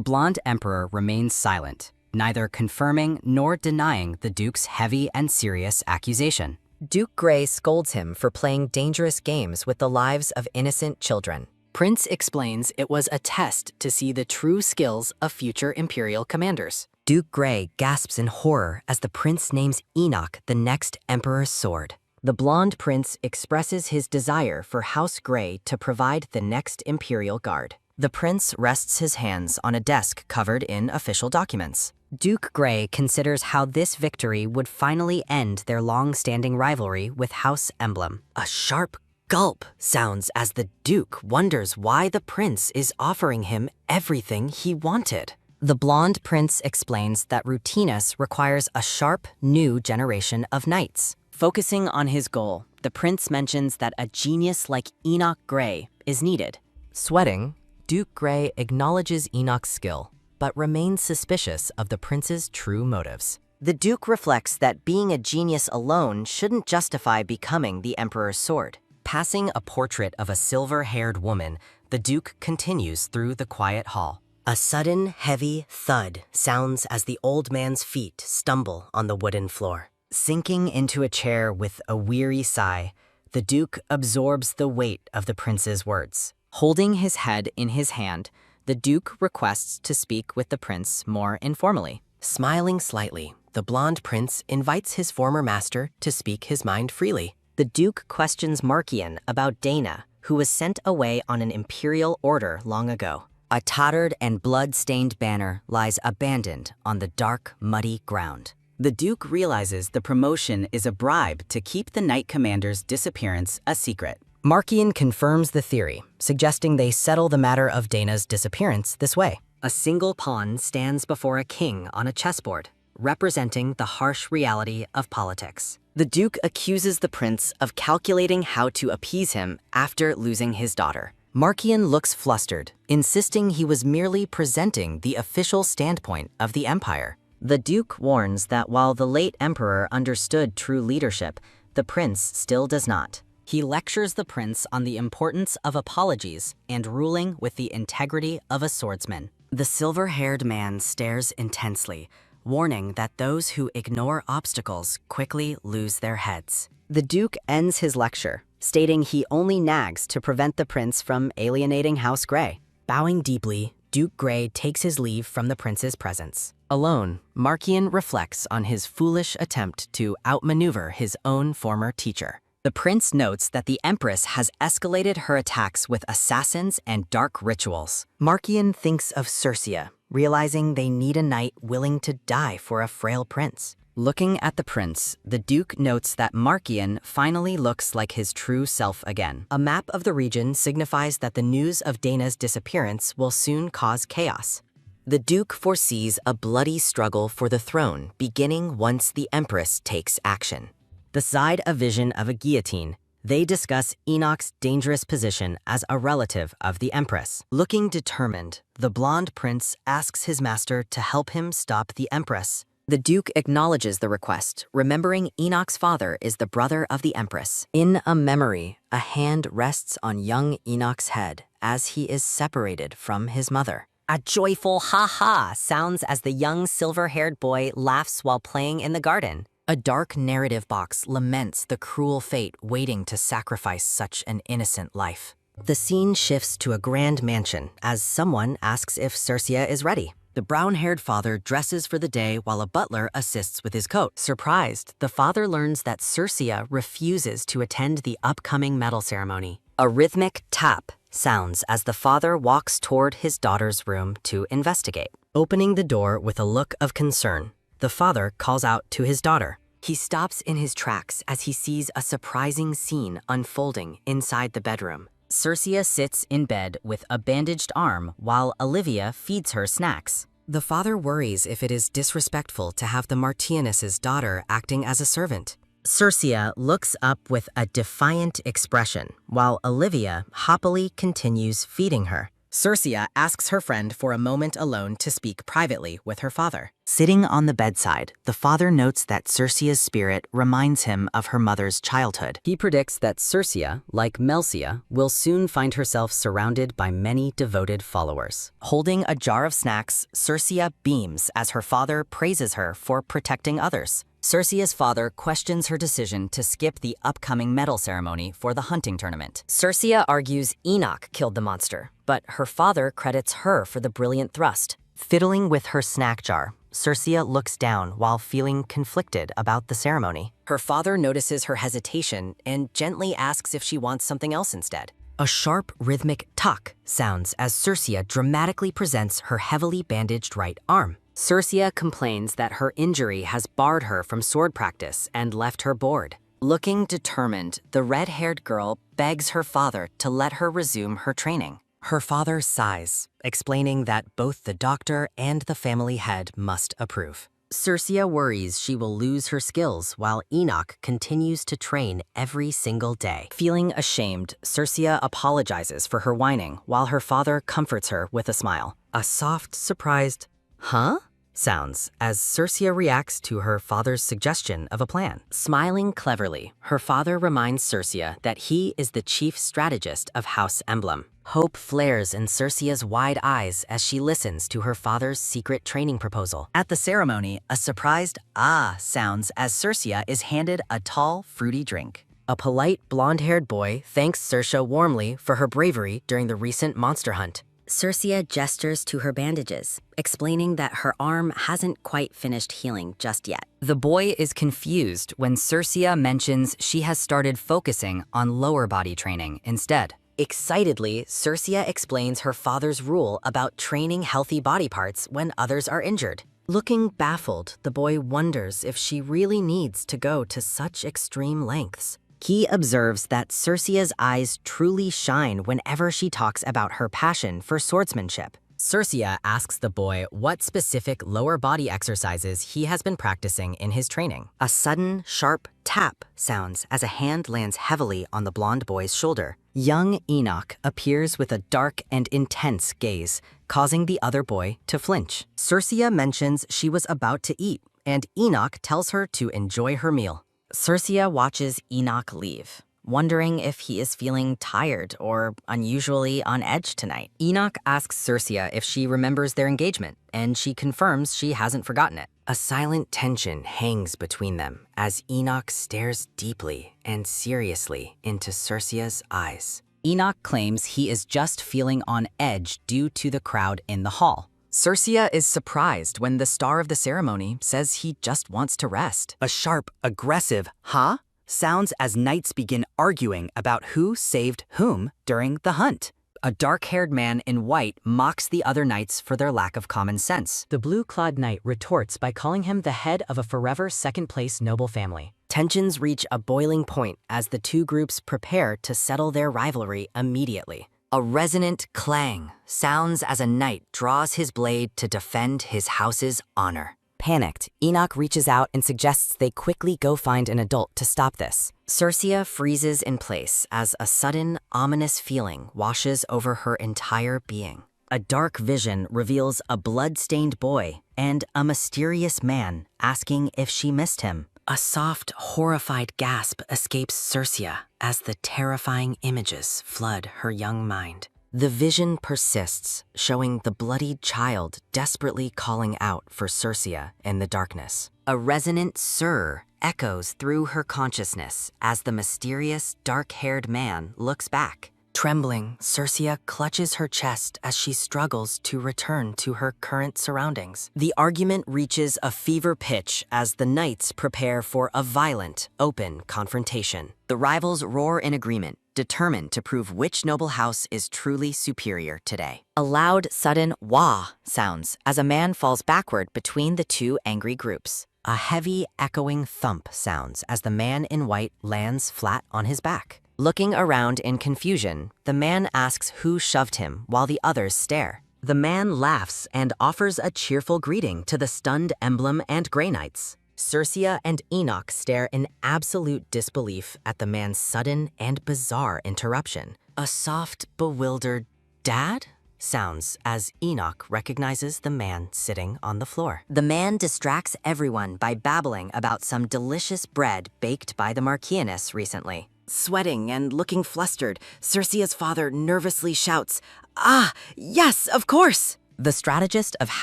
blonde emperor remains silent, neither confirming nor denying the Duke's heavy and serious accusation. Duke Gray scolds him for playing dangerous games with the lives of innocent children. Prince explains it was a test to see the true skills of future Imperial commanders. Duke Gray gasps in horror as the prince names Enoch the next Emperor's sword. The blonde prince expresses his desire for House Gray to provide the next Imperial Guard. The prince rests his hands on a desk covered in official documents. Duke Gray considers how this victory would finally end their long-standing rivalry with House Emblem. A sharp gulp sounds as the Duke wonders why the prince is offering him everything he wanted. The blonde prince explains that Rutinus requires a sharp, new generation of knights. Focusing on his goal, the prince mentions that a genius like Enoch Gray is needed. Sweating, Duke Gray acknowledges Enoch's skill, but remains suspicious of the prince's true motives. The Duke reflects that being a genius alone shouldn't justify becoming the Emperor's sword. Passing a portrait of a silver-haired woman, the Duke continues through the quiet hall. A sudden, heavy thud sounds as the old man's feet stumble on the wooden floor. Sinking into a chair with a weary sigh, the Duke absorbs the weight of the prince's words. Holding his head in his hand, the Duke requests to speak with the prince more informally. Smiling slightly, the blonde prince invites his former master to speak his mind freely. The Duke questions Markian about Dana, who was sent away on an imperial order long ago. A tattered and blood-stained banner lies abandoned on the dark, muddy ground. The Duke realizes the promotion is a bribe to keep the Knight Commander's disappearance a secret. Markian confirms the theory, suggesting they settle the matter of Dana's disappearance this way. A single pawn stands before a king on a chessboard, representing the harsh reality of politics. The Duke accuses the prince of calculating how to appease him after losing his daughter. Markian looks flustered, insisting he was merely presenting the official standpoint of the Empire. The Duke warns that while the late Emperor understood true leadership, the prince still does not. He lectures the prince on the importance of apologies and ruling with the integrity of a swordsman. The silver-haired man stares intensely, warning that those who ignore obstacles quickly lose their heads. The Duke ends his lecture, stating he only nags to prevent the prince from alienating House Grey. Bowing deeply, Duke Grey takes his leave from the prince's presence. Alone, Markian reflects on his foolish attempt to outmaneuver his own former teacher. The prince notes that the Empress has escalated her attacks with assassins and dark rituals. Markian thinks of Cercia, realizing they need a knight willing to die for a frail prince. Looking at the prince, the Duke notes that Markian finally looks like his true self again. A map of the region signifies that the news of Dana's disappearance will soon cause chaos. The Duke foresees a bloody struggle for the throne beginning once the Empress takes action. Beside a vision of a guillotine, they discuss Enoch's dangerous position as a relative of the Empress. Looking determined, the blonde prince asks his master to help him stop the Empress. The Duke acknowledges the request, remembering Enoch's father is the brother of the Empress. In a memory, a hand rests on young Enoch's head as he is separated from his mother. A joyful ha-ha sounds as the young silver-haired boy laughs while playing in the garden. A dark narrative box laments the cruel fate waiting to sacrifice such an innocent life. The scene shifts to a grand mansion as someone asks if Cercia is ready. The brown-haired father dresses for the day while a butler assists with his coat. Surprised, the father learns that Cercia refuses to attend the upcoming medal ceremony. A rhythmic tap sounds as the father walks toward his daughter's room to investigate. Opening the door with a look of concern, the father calls out to his daughter. He stops in his tracks as he sees a surprising scene unfolding inside the bedroom. Cercia sits in bed with a bandaged arm while Olivia feeds her snacks. The father worries if it is disrespectful to have the Martianus' daughter acting as a servant. Cercia looks up with a defiant expression, while Olivia happily continues feeding her. Cercia asks her friend for a moment alone to speak privately with her father. Sitting on the bedside, the father notes that Cercia's spirit reminds him of her mother's childhood. He predicts that Cercia, like Melcia, will soon find herself surrounded by many devoted followers. Holding a jar of snacks, Cercia beams as her father praises her for protecting others. Cercia's father questions her decision to skip the upcoming medal ceremony for the hunting tournament. Cercia argues Enoch killed the monster, but her father credits her for the brilliant thrust. Fiddling with her snack jar, Cercia looks down while feeling conflicted about the ceremony. Her father notices her hesitation and gently asks if she wants something else instead. A sharp, rhythmic tuck sounds as Cercia dramatically presents her heavily bandaged right arm. Cercia complains that her injury has barred her from sword practice and left her bored. Looking determined, the red-haired girl begs her father to let her resume her training. Her father sighs, explaining that both the doctor and the family head must approve. Cercia worries she will lose her skills while Enoch continues to train every single day. Feeling ashamed, Cercia apologizes for her whining while her father comforts her with a smile. A soft, surprised, "Huh?" sounds as Cercia reacts to her father's suggestion of a plan. Smiling cleverly, her father reminds Cercia that he is the chief strategist of House Emblem. Hope flares in Cercia's wide eyes as she listens to her father's secret training proposal. At the ceremony, a surprised "ah" sounds as Cercia is handed a tall, fruity drink. A polite, blonde-haired boy thanks Cercia warmly for her bravery during the recent monster hunt. Cercia gestures to her bandages, explaining that her arm hasn't quite finished healing just yet. The boy is confused when Cercia mentions she has started focusing on lower body training instead. Excitedly, Cercia explains her father's rule about training healthy body parts when others are injured. Looking baffled, the boy wonders if she really needs to go to such extreme lengths. He observes that Cercia's eyes truly shine whenever she talks about her passion for swordsmanship. Cercia asks the boy what specific lower body exercises he has been practicing in his training. A sudden, sharp tap sounds as a hand lands heavily on the blonde boy's shoulder. Young Enoch appears with a dark and intense gaze, causing the other boy to flinch. Cercia mentions she was about to eat, and Enoch tells her to enjoy her meal. Cercia watches Enoch leave, wondering if he is feeling tired or unusually on edge tonight. Enoch asks Circia if she remembers their engagement, and she confirms she hasn't forgotten it. A silent tension hangs between them as Enoch stares deeply and seriously into Circia's eyes. Enoch claims he is just feeling on edge due to the crowd in the hall. Circia is surprised when the star of the ceremony says he just wants to rest. A sharp, aggressive "huh?" sounds as knights begin arguing about who saved whom during the hunt. A dark-haired man in white mocks the other knights for their lack of common sense. The blue-clad knight retorts by calling him the head of a forever second-place noble family. Tensions reach a boiling point as the two groups prepare to settle their rivalry immediately. A resonant clang sounds as a knight draws his blade to defend his house's honor. Panicked, Enoch reaches out and suggests they quickly go find an adult to stop this. Circia freezes in place as a sudden, ominous feeling washes over her entire being. A dark vision reveals a blood-stained boy and a mysterious man asking if she missed him. A soft, horrified gasp escapes Circia as the terrifying images flood her young mind. The vision persists, showing the bloodied child desperately calling out for Circia in the darkness. A resonant "sir" echoes through her consciousness as the mysterious, dark-haired man looks back. Trembling, Circia clutches her chest as she struggles to return to her current surroundings. The argument reaches a fever pitch as the knights prepare for a violent, open confrontation. The rivals roar in agreement, determined to prove which noble house is truly superior today. A loud, sudden "wah" sounds as a man falls backward between the two angry groups. A heavy, echoing thump sounds as the man in white lands flat on his back. Looking around in confusion, the man asks who shoved him while the others stare. The man laughs and offers a cheerful greeting to the stunned Emblem and Grey Knights. Circia and Enoch stare in absolute disbelief at the man's sudden and bizarre interruption. A soft, bewildered "Dad?" sounds as Enoch recognizes the man sitting on the floor. The man distracts everyone by babbling about some delicious bread baked by the Marquianus recently. Sweating and looking flustered, Circia's father nervously shouts, "Ah, yes, of course!" The strategist of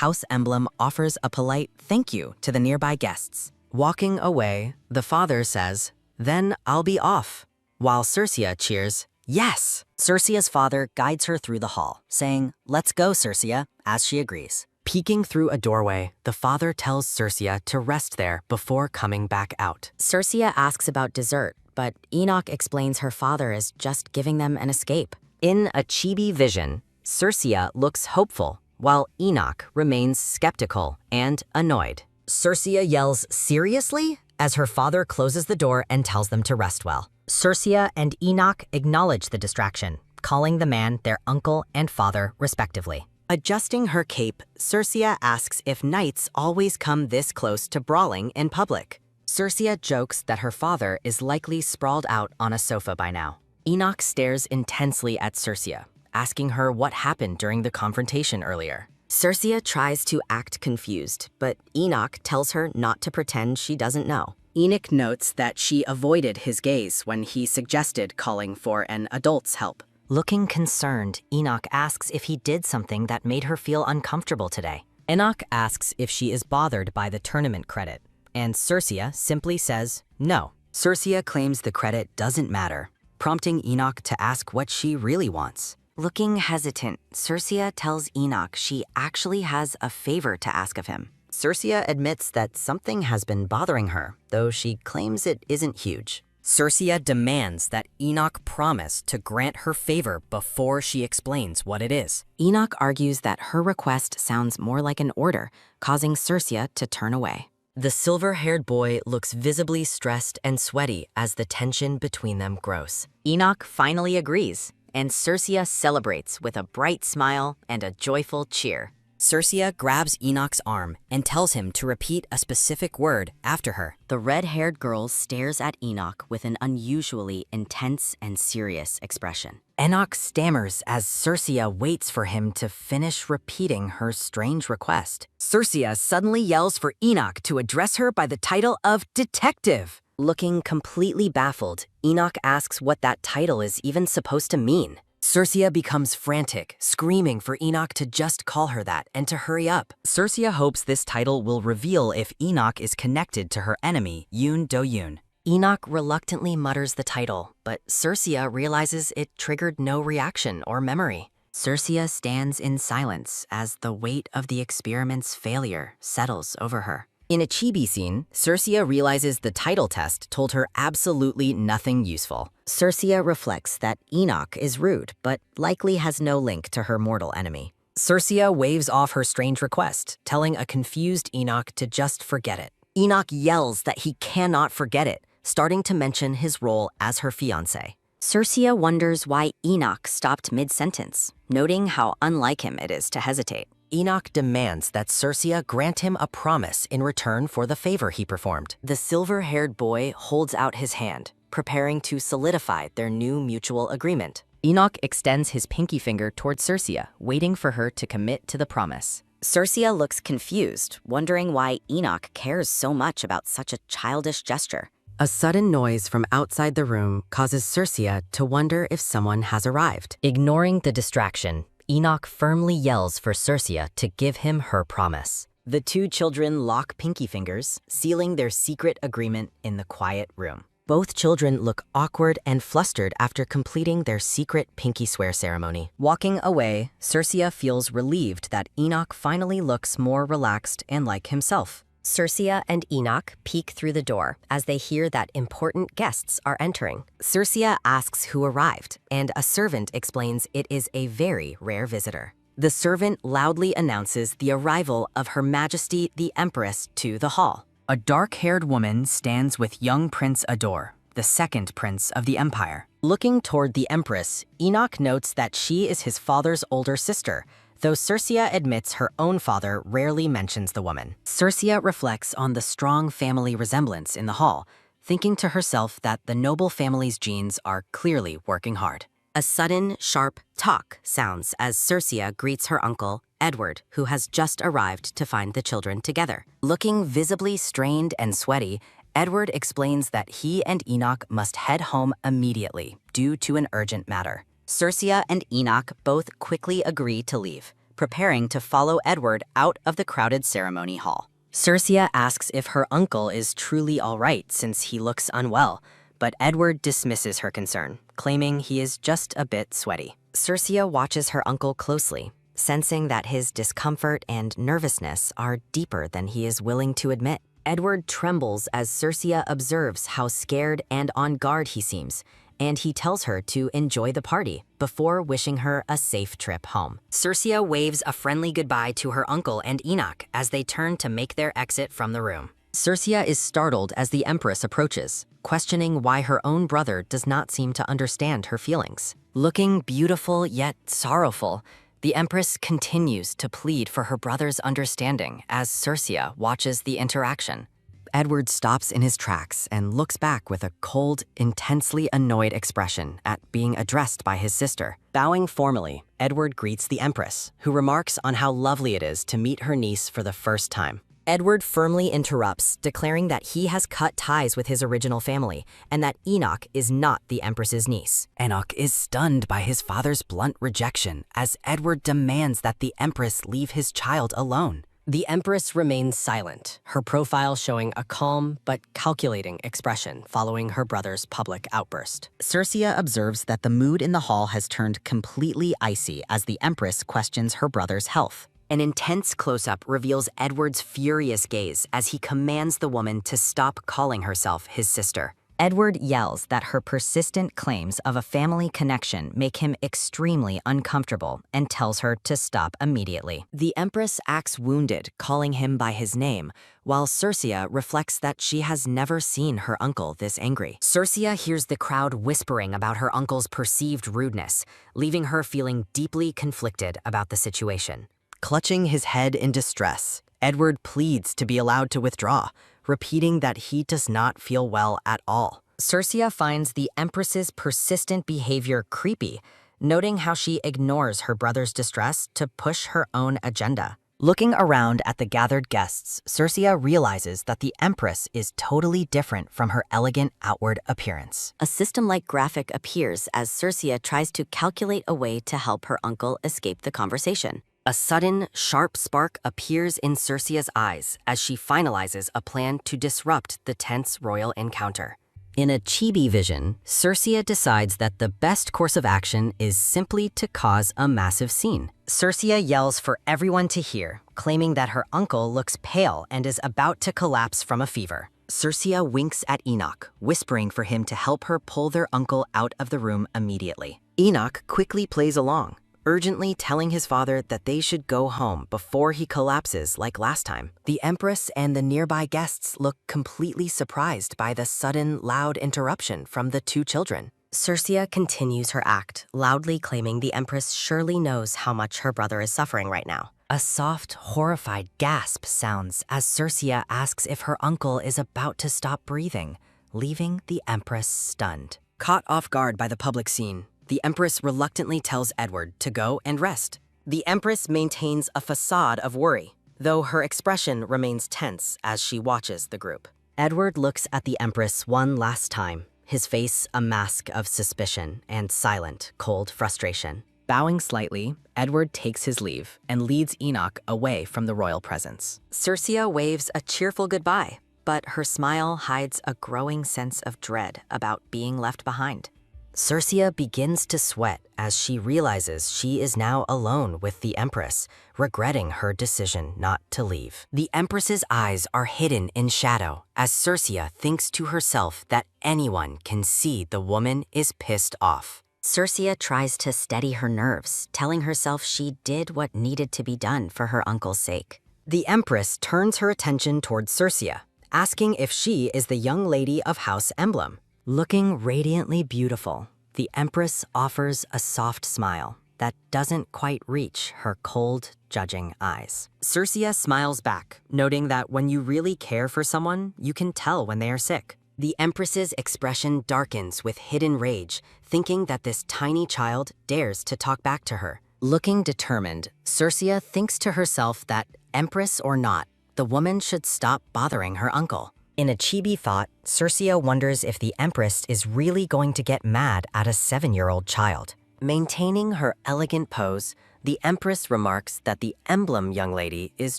House Emblem offers a polite thank you to the nearby guests. Walking away, the father says, "Then I'll be off," while Circia cheers, "Yes!" Circia's father guides her through the hall, saying, "Let's go, Circia," as she agrees. Peeking through a doorway, the father tells Circia to rest there before coming back out. Circia asks about dessert, but Enoch explains her father is just giving them an escape. In a chibi vision, Circia looks hopeful, while Enoch remains skeptical and annoyed. Circia yells "seriously?" as her father closes the door and tells them to rest well. Circia and Enoch acknowledge the distraction, calling the man their uncle and father respectively. Adjusting her cape, Circia asks if knights always come this close to brawling in public. Circia jokes that her father is likely sprawled out on a sofa by now. Enoch stares intensely at Circia, asking her what happened during the confrontation earlier. Circia tries to act confused, but Enoch tells her not to pretend she doesn't know. Enoch notes that she avoided his gaze when he suggested calling for an adult's help. Looking concerned, Enoch asks if he did something that made her feel uncomfortable today. Enoch asks if she is bothered by the tournament credit, and Circia simply says no. Circia claims the credit doesn't matter, prompting Enoch to ask what she really wants. Looking hesitant, Circia tells Enoch she actually has a favor to ask of him. Circia admits that something has been bothering her, though she claims it isn't huge. Circia demands that Enoch promise to grant her favor before she explains what it is. Enoch argues that her request sounds more like an order, causing Circia to turn away. The silver-haired boy looks visibly stressed and sweaty as the tension between them grows. Enoch finally agrees, and Circia celebrates with a bright smile and a joyful cheer. Circia grabs Enoch's arm and tells him to repeat a specific word after her. The red-haired girl stares at Enoch with an unusually intense and serious expression. Enoch stammers as Circia waits for him to finish repeating her strange request. Circia suddenly yells for Enoch to address her by the title of detective. Looking completely baffled, Enoch asks what that title is even supposed to mean. Circia becomes frantic, screaming for Enoch to just call her that and to hurry up. Circia hopes this title will reveal if Enoch is connected to her enemy, Yoon Do-yoon. Enoch reluctantly mutters the title, but Circia realizes it triggered no reaction or memory. Circia stands in silence as the weight of the experiment's failure settles over her. In a chibi scene, Circia realizes the title test told her absolutely nothing useful. Circia reflects that Enoch is rude, but likely has no link to her mortal enemy. Circia waves off her strange request, telling a confused Enoch to just forget it. Enoch yells that he cannot forget it, starting to mention his role as her fiancé. Circia wonders why Enoch stopped mid-sentence, noting how unlike him it is to hesitate. Enoch demands that Circia grant him a promise in return for the favor he performed. The silver-haired boy holds out his hand, preparing to solidify their new mutual agreement. Enoch extends his pinky finger toward Circia, waiting for her to commit to the promise. Circia looks confused, wondering why Enoch cares so much about such a childish gesture. A sudden noise from outside the room causes Circia to wonder if someone has arrived. Ignoring the distraction, Enoch firmly yells for Circia to give him her promise. The two children lock pinky fingers, sealing their secret agreement in the quiet room. Both children look awkward and flustered after completing their secret pinky swear ceremony. Walking away, Circia feels relieved that Enoch finally looks more relaxed and like himself. Circia and Enoch peek through the door as they hear that important guests are entering. Circia asks who arrived, and a servant explains it is a very rare visitor. The servant loudly announces the arrival of Her Majesty the Empress to the hall. A dark-haired woman stands with young Prince Adore, the second prince of the empire. Looking toward the Empress, Enoch notes that she is his father's older sister, though Circia admits her own father rarely mentions the woman. Circia reflects on the strong family resemblance in the hall, thinking to herself that the noble family's genes are clearly working hard. A sudden, sharp talk sounds as Circia greets her uncle, Edward, who has just arrived to find the children together. Looking visibly strained and sweaty, Edward explains that he and Enoch must head home immediately due to an urgent matter. Circia and Enoch both quickly agree to leave, preparing to follow Edward out of the crowded ceremony hall. Circia asks if her uncle is truly all right since he looks unwell, but Edward dismisses her concern, claiming he is just a bit sweaty. Circia watches her uncle closely, sensing that his discomfort and nervousness are deeper than he is willing to admit. Edward trembles as Circia observes how scared and on guard he seems, and he tells her to enjoy the party before wishing her a safe trip home. Circia waves a friendly goodbye to her uncle and Enoch as they turn to make their exit from the room. Circia is startled as the Empress approaches, questioning why her own brother does not seem to understand her feelings. Looking beautiful yet sorrowful, the Empress continues to plead for her brother's understanding as Circia watches the interaction. Edward stops in his tracks and looks back with a cold, intensely annoyed expression at being addressed by his sister. Bowing formally, Edward greets the Empress, who remarks on how lovely it is to meet her niece for the first time. Edward firmly interrupts, declaring that he has cut ties with his original family and that Enoch is not the Empress's niece. Enoch is stunned by his father's blunt rejection as Edward demands that the Empress leave his child alone. The Empress remains silent, her profile showing a calm but calculating expression following her brother's public outburst. Circia observes that the mood in the hall has turned completely icy as the Empress questions her brother's health. An intense close-up reveals Edward's furious gaze as he commands the woman to stop calling herself his sister. Edward yells that her persistent claims of a family connection make him extremely uncomfortable and tells her to stop immediately. The Empress acts wounded, calling him by his name, while Circia reflects that she has never seen her uncle this angry. Circia hears the crowd whispering about her uncle's perceived rudeness, leaving her feeling deeply conflicted about the situation. Clutching his head in distress, Edward pleads to be allowed to withdraw, repeating that he does not feel well at all. Circia finds the Empress's persistent behavior creepy, noting how she ignores her brother's distress to push her own agenda. Looking around at the gathered guests, Circia realizes that the Empress is totally different from her elegant outward appearance. A system-like graphic appears as Circia tries to calculate a way to help her uncle escape the conversation. A sudden, sharp spark appears in Circia's eyes as she finalizes a plan to disrupt the tense royal encounter. In a chibi vision, Circia decides that the best course of action is simply to cause a massive scene. Circia yells for everyone to hear, claiming that her uncle looks pale and is about to collapse from a fever. Circia winks at Enoch, whispering for him to help her pull their uncle out of the room immediately. Enoch quickly plays along, urgently telling his father that they should go home before he collapses like last time. The Empress and the nearby guests look completely surprised by the sudden, loud interruption from the two children. Circia continues her act, loudly claiming the Empress surely knows how much her brother is suffering right now. A soft, horrified gasp sounds as Circia asks if her uncle is about to stop breathing, leaving the Empress stunned. Caught off guard by the public scene, the Empress reluctantly tells Edward to go and rest. The Empress maintains a facade of worry, though her expression remains tense as she watches the group. Edward looks at the Empress one last time, his face a mask of suspicion and silent, cold frustration. Bowing slightly, Edward takes his leave and leads Enoch away from the royal presence. Circia waves a cheerful goodbye, but her smile hides a growing sense of dread about being left behind. Circia begins to sweat as she realizes she is now alone with the Empress, regretting her decision not to leave. The Empress's eyes are hidden in shadow as Circia thinks to herself that anyone can see the woman is pissed off. Circia tries to steady her nerves, telling herself she did what needed to be done for her uncle's sake. The Empress turns her attention towards Circia, asking if she is the young lady of House Emblem. Looking radiantly beautiful, the Empress offers a soft smile that doesn't quite reach her cold, judging eyes. Circia smiles back, noting that when you really care for someone, you can tell when they are sick. The Empress's expression darkens with hidden rage, thinking that this tiny child dares to talk back to her. Looking determined, Circia thinks to herself that, Empress or not, the woman should stop bothering her uncle. In a chibi thought, Circia wonders if the Empress is really going to get mad at a 7-year-old child. Maintaining her elegant pose, the Empress remarks that the Emblem young lady is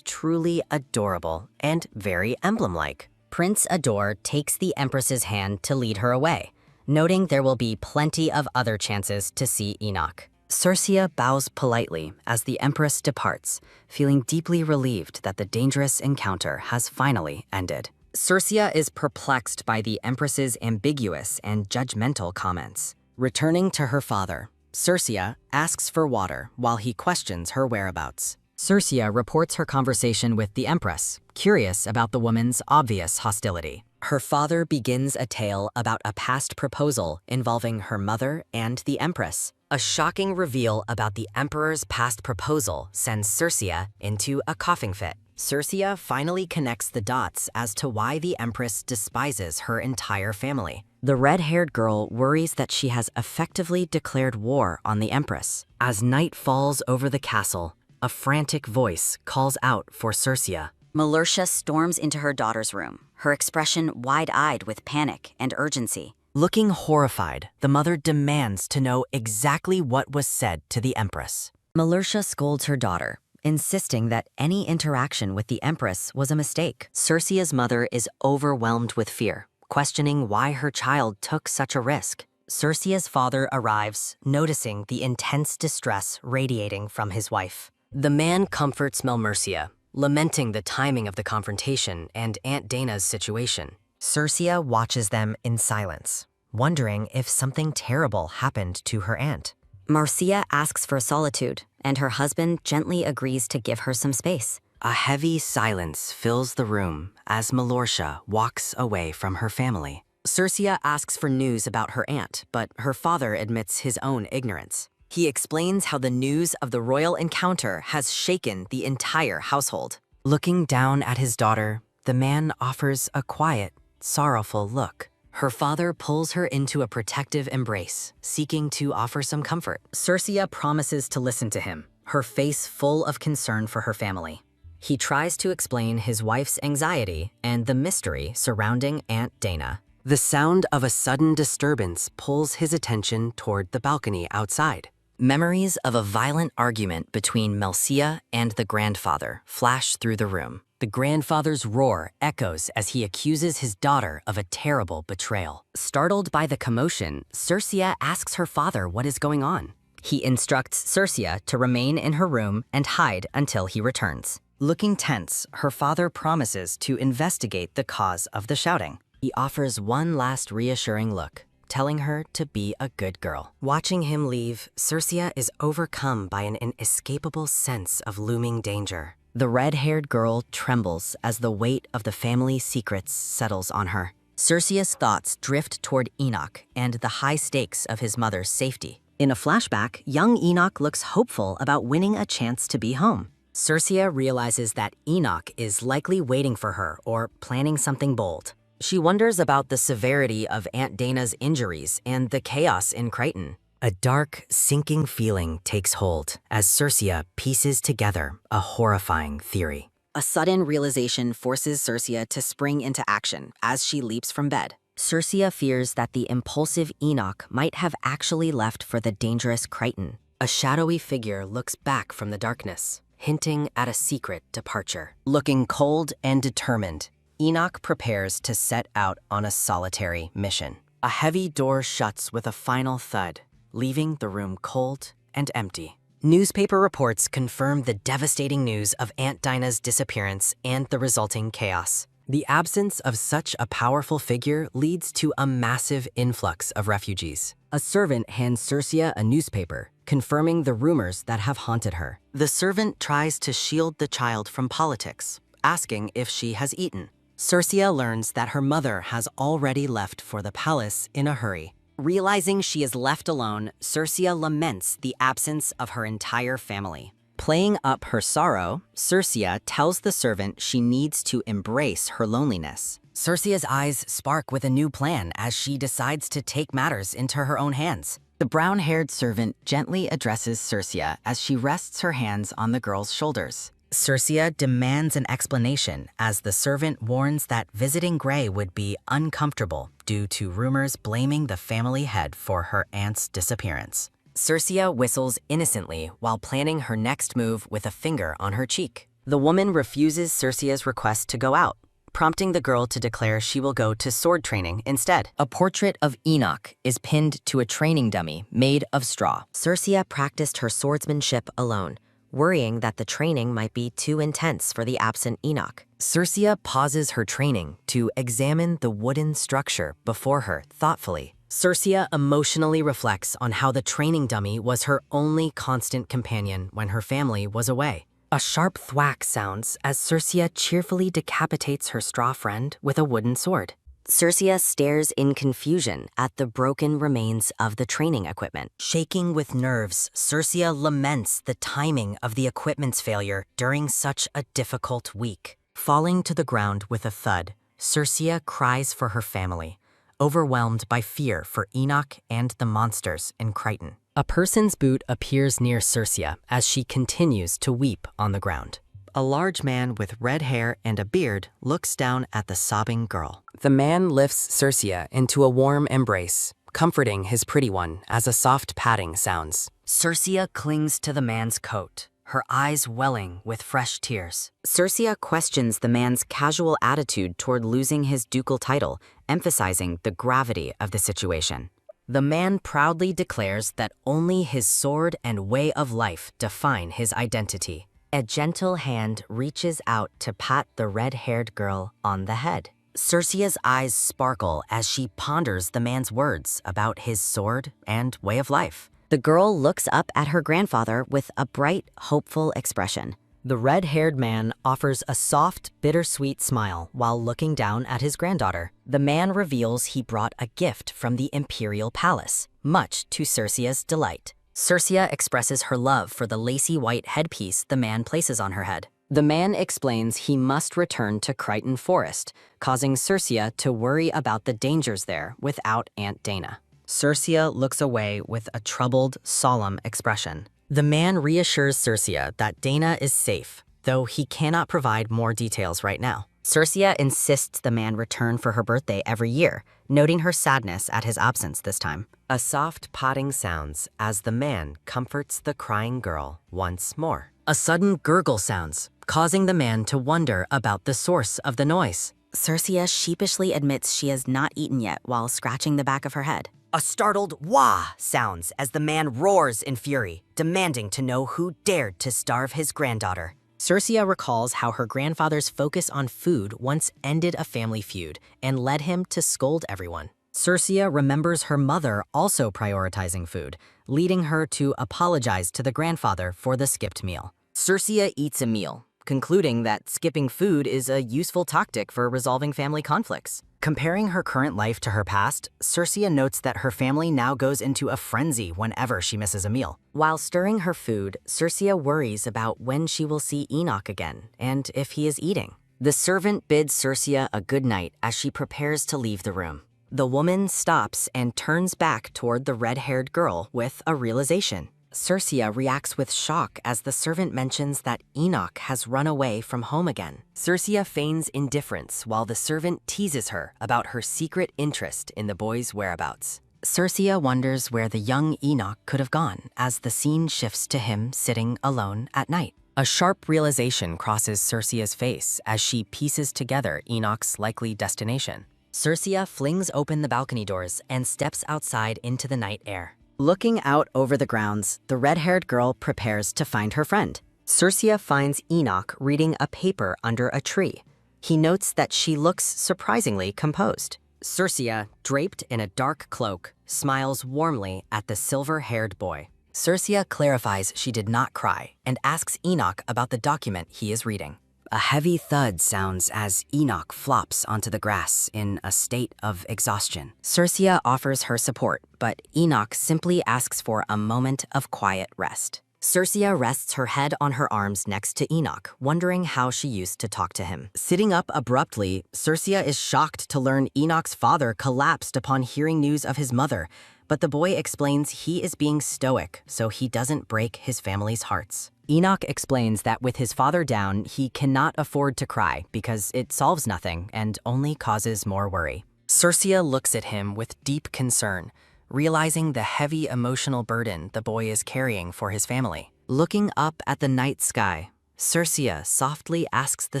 truly adorable and very emblem-like. Prince Adore takes the Empress's hand to lead her away, noting there will be plenty of other chances to see Enoch. Circia bows politely as the Empress departs, feeling deeply relieved that the dangerous encounter has finally ended. Circia is perplexed by the Empress's ambiguous and judgmental comments. Returning to her father, Circia asks for water while he questions her whereabouts. Circia reports her conversation with the Empress, curious about the woman's obvious hostility. Her father begins a tale about a past proposal involving her mother and the Empress. A shocking reveal about the Emperor's past proposal sends Circia into a coughing fit. Circia finally connects the dots as to why the Empress despises her entire family. The red-haired girl worries that she has effectively declared war on the Empress. As night falls over the castle, a frantic voice calls out for Circia. Malertia storms into her daughter's room, her expression wide-eyed with panic and urgency. Looking horrified, the mother demands to know exactly what was said to the Empress. Malertia scolds her daughter, insisting that any interaction with the Empress was a mistake. Circia's mother is overwhelmed with fear, questioning why her child took such a risk. Circia's father arrives, noticing the intense distress radiating from his wife. The man comforts Melmercia, lamenting the timing of the confrontation and Aunt Dana's situation. Circia watches them in silence, wondering if something terrible happened to her aunt. Marcia asks for solitude, and her husband gently agrees to give her some space. A heavy silence fills the room as Malertia walks away from her family. Circia asks for news about her aunt, but her father admits his own ignorance. He explains how the news of the royal encounter has shaken the entire household. Looking down at his daughter, the man offers a quiet, sorrowful look. Her father pulls her into a protective embrace, seeking to offer some comfort. Circia promises to listen to him, her face full of concern for her family. He tries to explain his wife's anxiety and the mystery surrounding Aunt Dana. The sound of a sudden disturbance pulls his attention toward the balcony outside. Memories of a violent argument between Melcia and the grandfather flash through the room. The grandfather's roar echoes as he accuses his daughter of a terrible betrayal. Startled by the commotion, Circia asks her father what is going on. He instructs Circia to remain in her room and hide until he returns. Looking tense, her father promises to investigate the cause of the shouting. He offers one last reassuring look, telling her to be a good girl. Watching him leave, Circia is overcome by an inescapable sense of looming danger. The red-haired girl trembles as the weight of the family's secrets settles on her. Circia's thoughts drift toward Enoch and the high stakes of his mother's safety. In a flashback, young Enoch looks hopeful about winning a chance to be home. Circia realizes that Enoch is likely waiting for her or planning something bold. She wonders about the severity of Aunt Dana's injuries and the chaos in Crichton. A dark, sinking feeling takes hold as Circia pieces together a horrifying theory. A sudden realization forces Circia to spring into action as she leaps from bed. Circia fears that the impulsive Enoch might have actually left for the dangerous Crichton. A shadowy figure looks back from the darkness, hinting at a secret departure. Looking cold and determined, Enoch prepares to set out on a solitary mission. A heavy door shuts with a final thud, leaving the room cold and empty. Newspaper reports confirm the devastating news of Aunt Dinah's disappearance and the resulting chaos. The absence of such a powerful figure leads to a massive influx of refugees. A servant hands Circia a newspaper, confirming the rumors that have haunted her. The servant tries to shield the child from politics, asking if she has eaten. Circia learns that her mother has already left for the palace in a hurry. Realizing she is left alone, Circia laments the absence of her entire family. Playing up her sorrow, Circia tells the servant she needs to embrace her loneliness. Circia's eyes spark with a new plan as she decides to take matters into her own hands. The brown-haired servant gently addresses Circia as she rests her hands on the girl's shoulders. Circia demands an explanation as the servant warns that visiting Gray would be uncomfortable due to rumors blaming the family head for her aunt's disappearance. Circia whistles innocently while planning her next move with a finger on her cheek. The woman refuses Circia's request to go out, prompting the girl to declare she will go to sword training instead. A portrait of Enoch is pinned to a training dummy made of straw. Circia practiced her swordsmanship alone, worrying that the training might be too intense for the absent Enoch. Circia pauses her training to examine the wooden structure before her thoughtfully. Circia emotionally reflects on how the training dummy was her only constant companion when her family was away. A sharp thwack sounds as Circia cheerfully decapitates her straw friend with a wooden sword. Circia stares in confusion at the broken remains of the training equipment. Shaking with nerves, Circia laments the timing of the equipment's failure during such a difficult week. Falling to the ground with a thud, Circia cries for her family, overwhelmed by fear for Enoch and the monsters in Crichton. A person's boot appears near Circia as she continues to weep on the ground. A large man with red hair and a beard looks down at the sobbing girl. The man lifts Circia into a warm embrace, comforting his pretty one as a soft patting sounds. Circia clings to the man's coat, her eyes welling with fresh tears. Circia questions the man's casual attitude toward losing his ducal title, emphasizing the gravity of the situation. The man proudly declares that only his sword and way of life define his identity. A gentle hand reaches out to pat the red-haired girl on the head. Circia's eyes sparkle as she ponders the man's words about his sword and way of life. The girl looks up at her grandfather with a bright, hopeful expression. The red-haired man offers a soft, bittersweet smile while looking down at his granddaughter. The man reveals he brought a gift from the imperial palace, much to Circia's delight. Circia expresses her love for the lacy white headpiece the man places on her head. The man explains he must return to Crichton Forest, causing Circia to worry about the dangers there without Aunt Dana. Circia looks away with a troubled, solemn expression. The man reassures Circia that Dana is safe, though he cannot provide more details right now. Circia insists the man return for her birthday every year, noting her sadness at his absence this time. A soft potting sounds as the man comforts the crying girl once more. A sudden gurgle sounds, causing the man to wonder about the source of the noise. Circia sheepishly admits she has not eaten yet while scratching the back of her head. A startled wah sounds as the man roars in fury, demanding to know who dared to starve his granddaughter. Circia recalls how her grandfather's focus on food once ended a family feud and led him to scold everyone. Circia remembers her mother also prioritizing food, leading her to apologize to the grandfather for the skipped meal. Circia eats a meal, concluding that skipping food is a useful tactic for resolving family conflicts. Comparing her current life to her past, Circia notes that her family now goes into a frenzy whenever she misses a meal. While stirring her food, Circia worries about when she will see Enoch again and if he is eating. The servant bids Circia a good night as she prepares to leave the room. The woman stops and turns back toward the red-haired girl with a realization. Circia reacts with shock as the servant mentions that Enoch has run away from home again. Circia feigns indifference while the servant teases her about her secret interest in the boy's whereabouts. Circia wonders where the young Enoch could have gone as the scene shifts to him sitting alone at night. A sharp realization crosses Circia's face as she pieces together Enoch's likely destination. Circia flings open the balcony doors and steps outside into the night air. Looking out over the grounds, the red-haired girl prepares to find her friend. Circia finds Enoch reading a paper under a tree. He notes that she looks surprisingly composed. Circia, draped in a dark cloak, smiles warmly at the silver-haired boy. Circia clarifies she did not cry and asks Enoch about the document he is reading. A heavy thud sounds as Enoch flops onto the grass in a state of exhaustion. Circia offers her support, but Enoch simply asks for a moment of quiet rest. Circia rests her head on her arms next to Enoch, wondering how she used to talk to him. Sitting up abruptly, Circia is shocked to learn Enoch's father collapsed upon hearing news of his mother, but the boy explains he is being stoic so he doesn't break his family's hearts. Enoch explains that with his father down, he cannot afford to cry because it solves nothing and only causes more worry. Circia looks at him with deep concern, realizing the heavy emotional burden the boy is carrying for his family. Looking up at the night sky, Circia softly asks the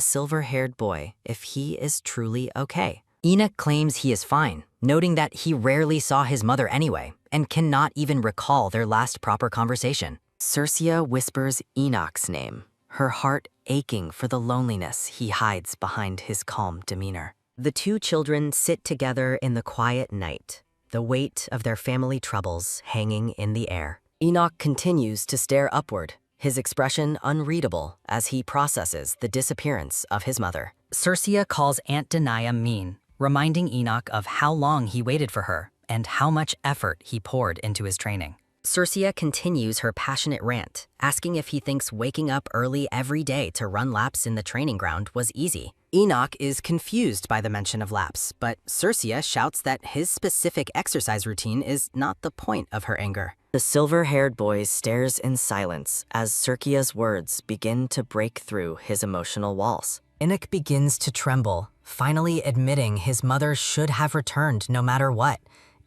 silver-haired boy if he is truly okay. Enoch claims he is fine, noting that he rarely saw his mother anyway and cannot even recall their last proper conversation. Circia whispers Enoch's name, her heart aching for the loneliness he hides behind his calm demeanor. The two children sit together in the quiet night, the weight of their family troubles hanging in the air. Enoch continues to stare upward, his expression unreadable as he processes the disappearance of his mother. Circia calls Aunt Denia mean, reminding Enoch of how long he waited for her and how much effort he poured into his training. Circia continues her passionate rant, asking if he thinks waking up early every day to run laps in the training ground was easy. Enoch is confused by the mention of laps, but Circia shouts that his specific exercise routine is not the point of her anger. The silver-haired boy stares in silence as Circia's words begin to break through his emotional walls. Enoch begins to tremble, finally admitting his mother should have returned no matter what,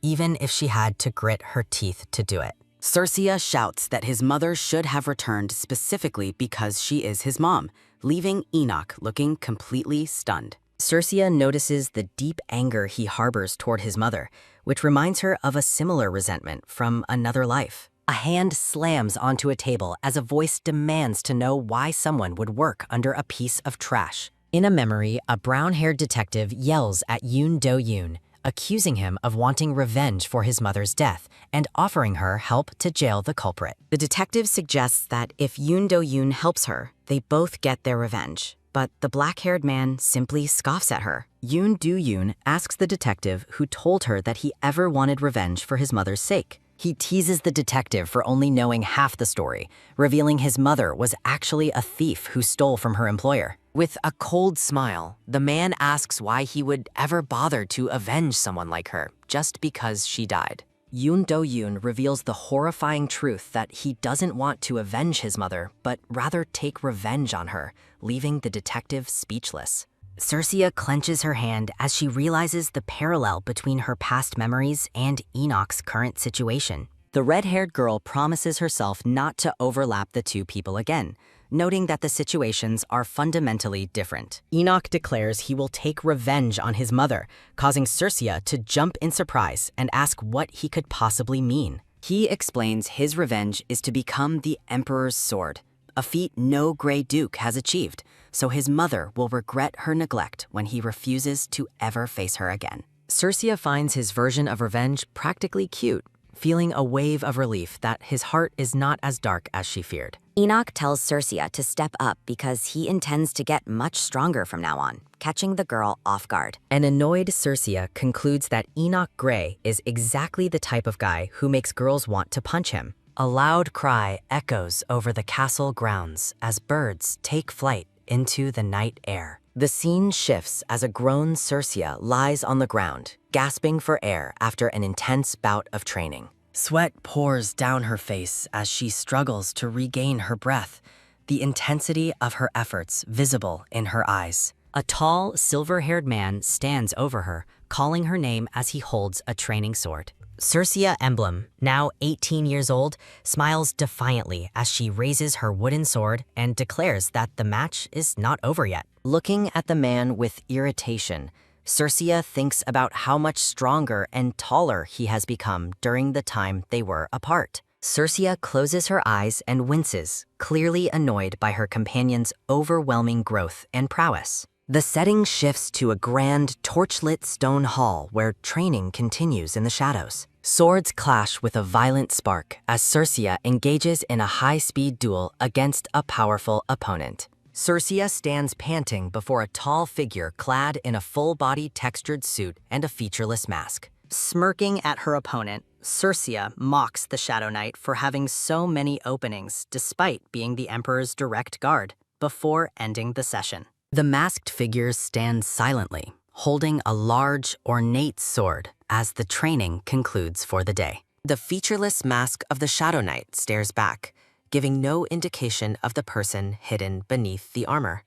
even if she had to grit her teeth to do it. Circia shouts that his mother should have returned specifically because she is his mom, leaving Enoch looking completely stunned. Circia notices the deep anger he harbors toward his mother, which reminds her of a similar resentment from another life. A hand slams onto a table as a voice demands to know why someone would work under a piece of trash. In a memory, a brown-haired detective yells at Yoon Do-yoon, accusing him of wanting revenge for his mother's death and offering her help to jail the culprit. The detective suggests that if Yoon Do-yoon helps her, they both get their revenge. But the black-haired man simply scoffs at her. Yoon Do-yoon asks the detective who told her that he ever wanted revenge for his mother's sake. He teases the detective for only knowing half the story, revealing his mother was actually a thief who stole from her employer. With a cold smile, the man asks why he would ever bother to avenge someone like her just because she died. Yoon Do-yoon reveals the horrifying truth that he doesn't want to avenge his mother, but rather take revenge on her, leaving the detective speechless. Cercia clenches her hand as she realizes the parallel between her past memories and Enoch's current situation. The red-haired girl promises herself not to overlap the two people again, noting that the situations are fundamentally different. Enoch declares he will take revenge on his mother, causing Cercia to jump in surprise and ask what he could possibly mean. He explains his revenge is to become the Emperor's sword, a feat no Grey Duke has achieved, so his mother will regret her neglect when he refuses to ever face her again. Cercia finds his version of revenge practically cute, feeling a wave of relief that his heart is not as dark as she feared. Enoch tells Cercia to step up because he intends to get much stronger from now on, catching the girl off guard. An annoyed Cercia concludes that Enoch Grey is exactly the type of guy who makes girls want to punch him. A loud cry echoes over the castle grounds as birds take flight into the night air. The scene shifts as a grown Cercia lies on the ground, gasping for air after an intense bout of training. Sweat pours down her face as she struggles to regain her breath, the intensity of her efforts visible in her eyes. A tall, silver-haired man stands over her, calling her name as he holds a training sword. Cercia Emblem, now 18 years old, smiles defiantly as she raises her wooden sword and declares that the match is not over yet. Looking at the man with irritation, Cercia thinks about how much stronger and taller he has become during the time they were apart. Cercia closes her eyes and winces, clearly annoyed by her companion's overwhelming growth and prowess. The setting shifts to a grand, torchlit stone hall where training continues in the shadows. Swords clash with a violent spark as Cercia engages in a high-speed duel against a powerful opponent. Cercia stands panting before a tall figure clad in a full-body textured suit and a featureless mask. Smirking at her opponent, Cercia mocks the Shadow Knight for having so many openings despite being the Emperor's direct guard, before ending the session. The masked figure stands silently, holding a large, ornate sword as the training concludes for the day. The featureless mask of the Shadow Knight stares back, giving no indication of the person hidden beneath the armor.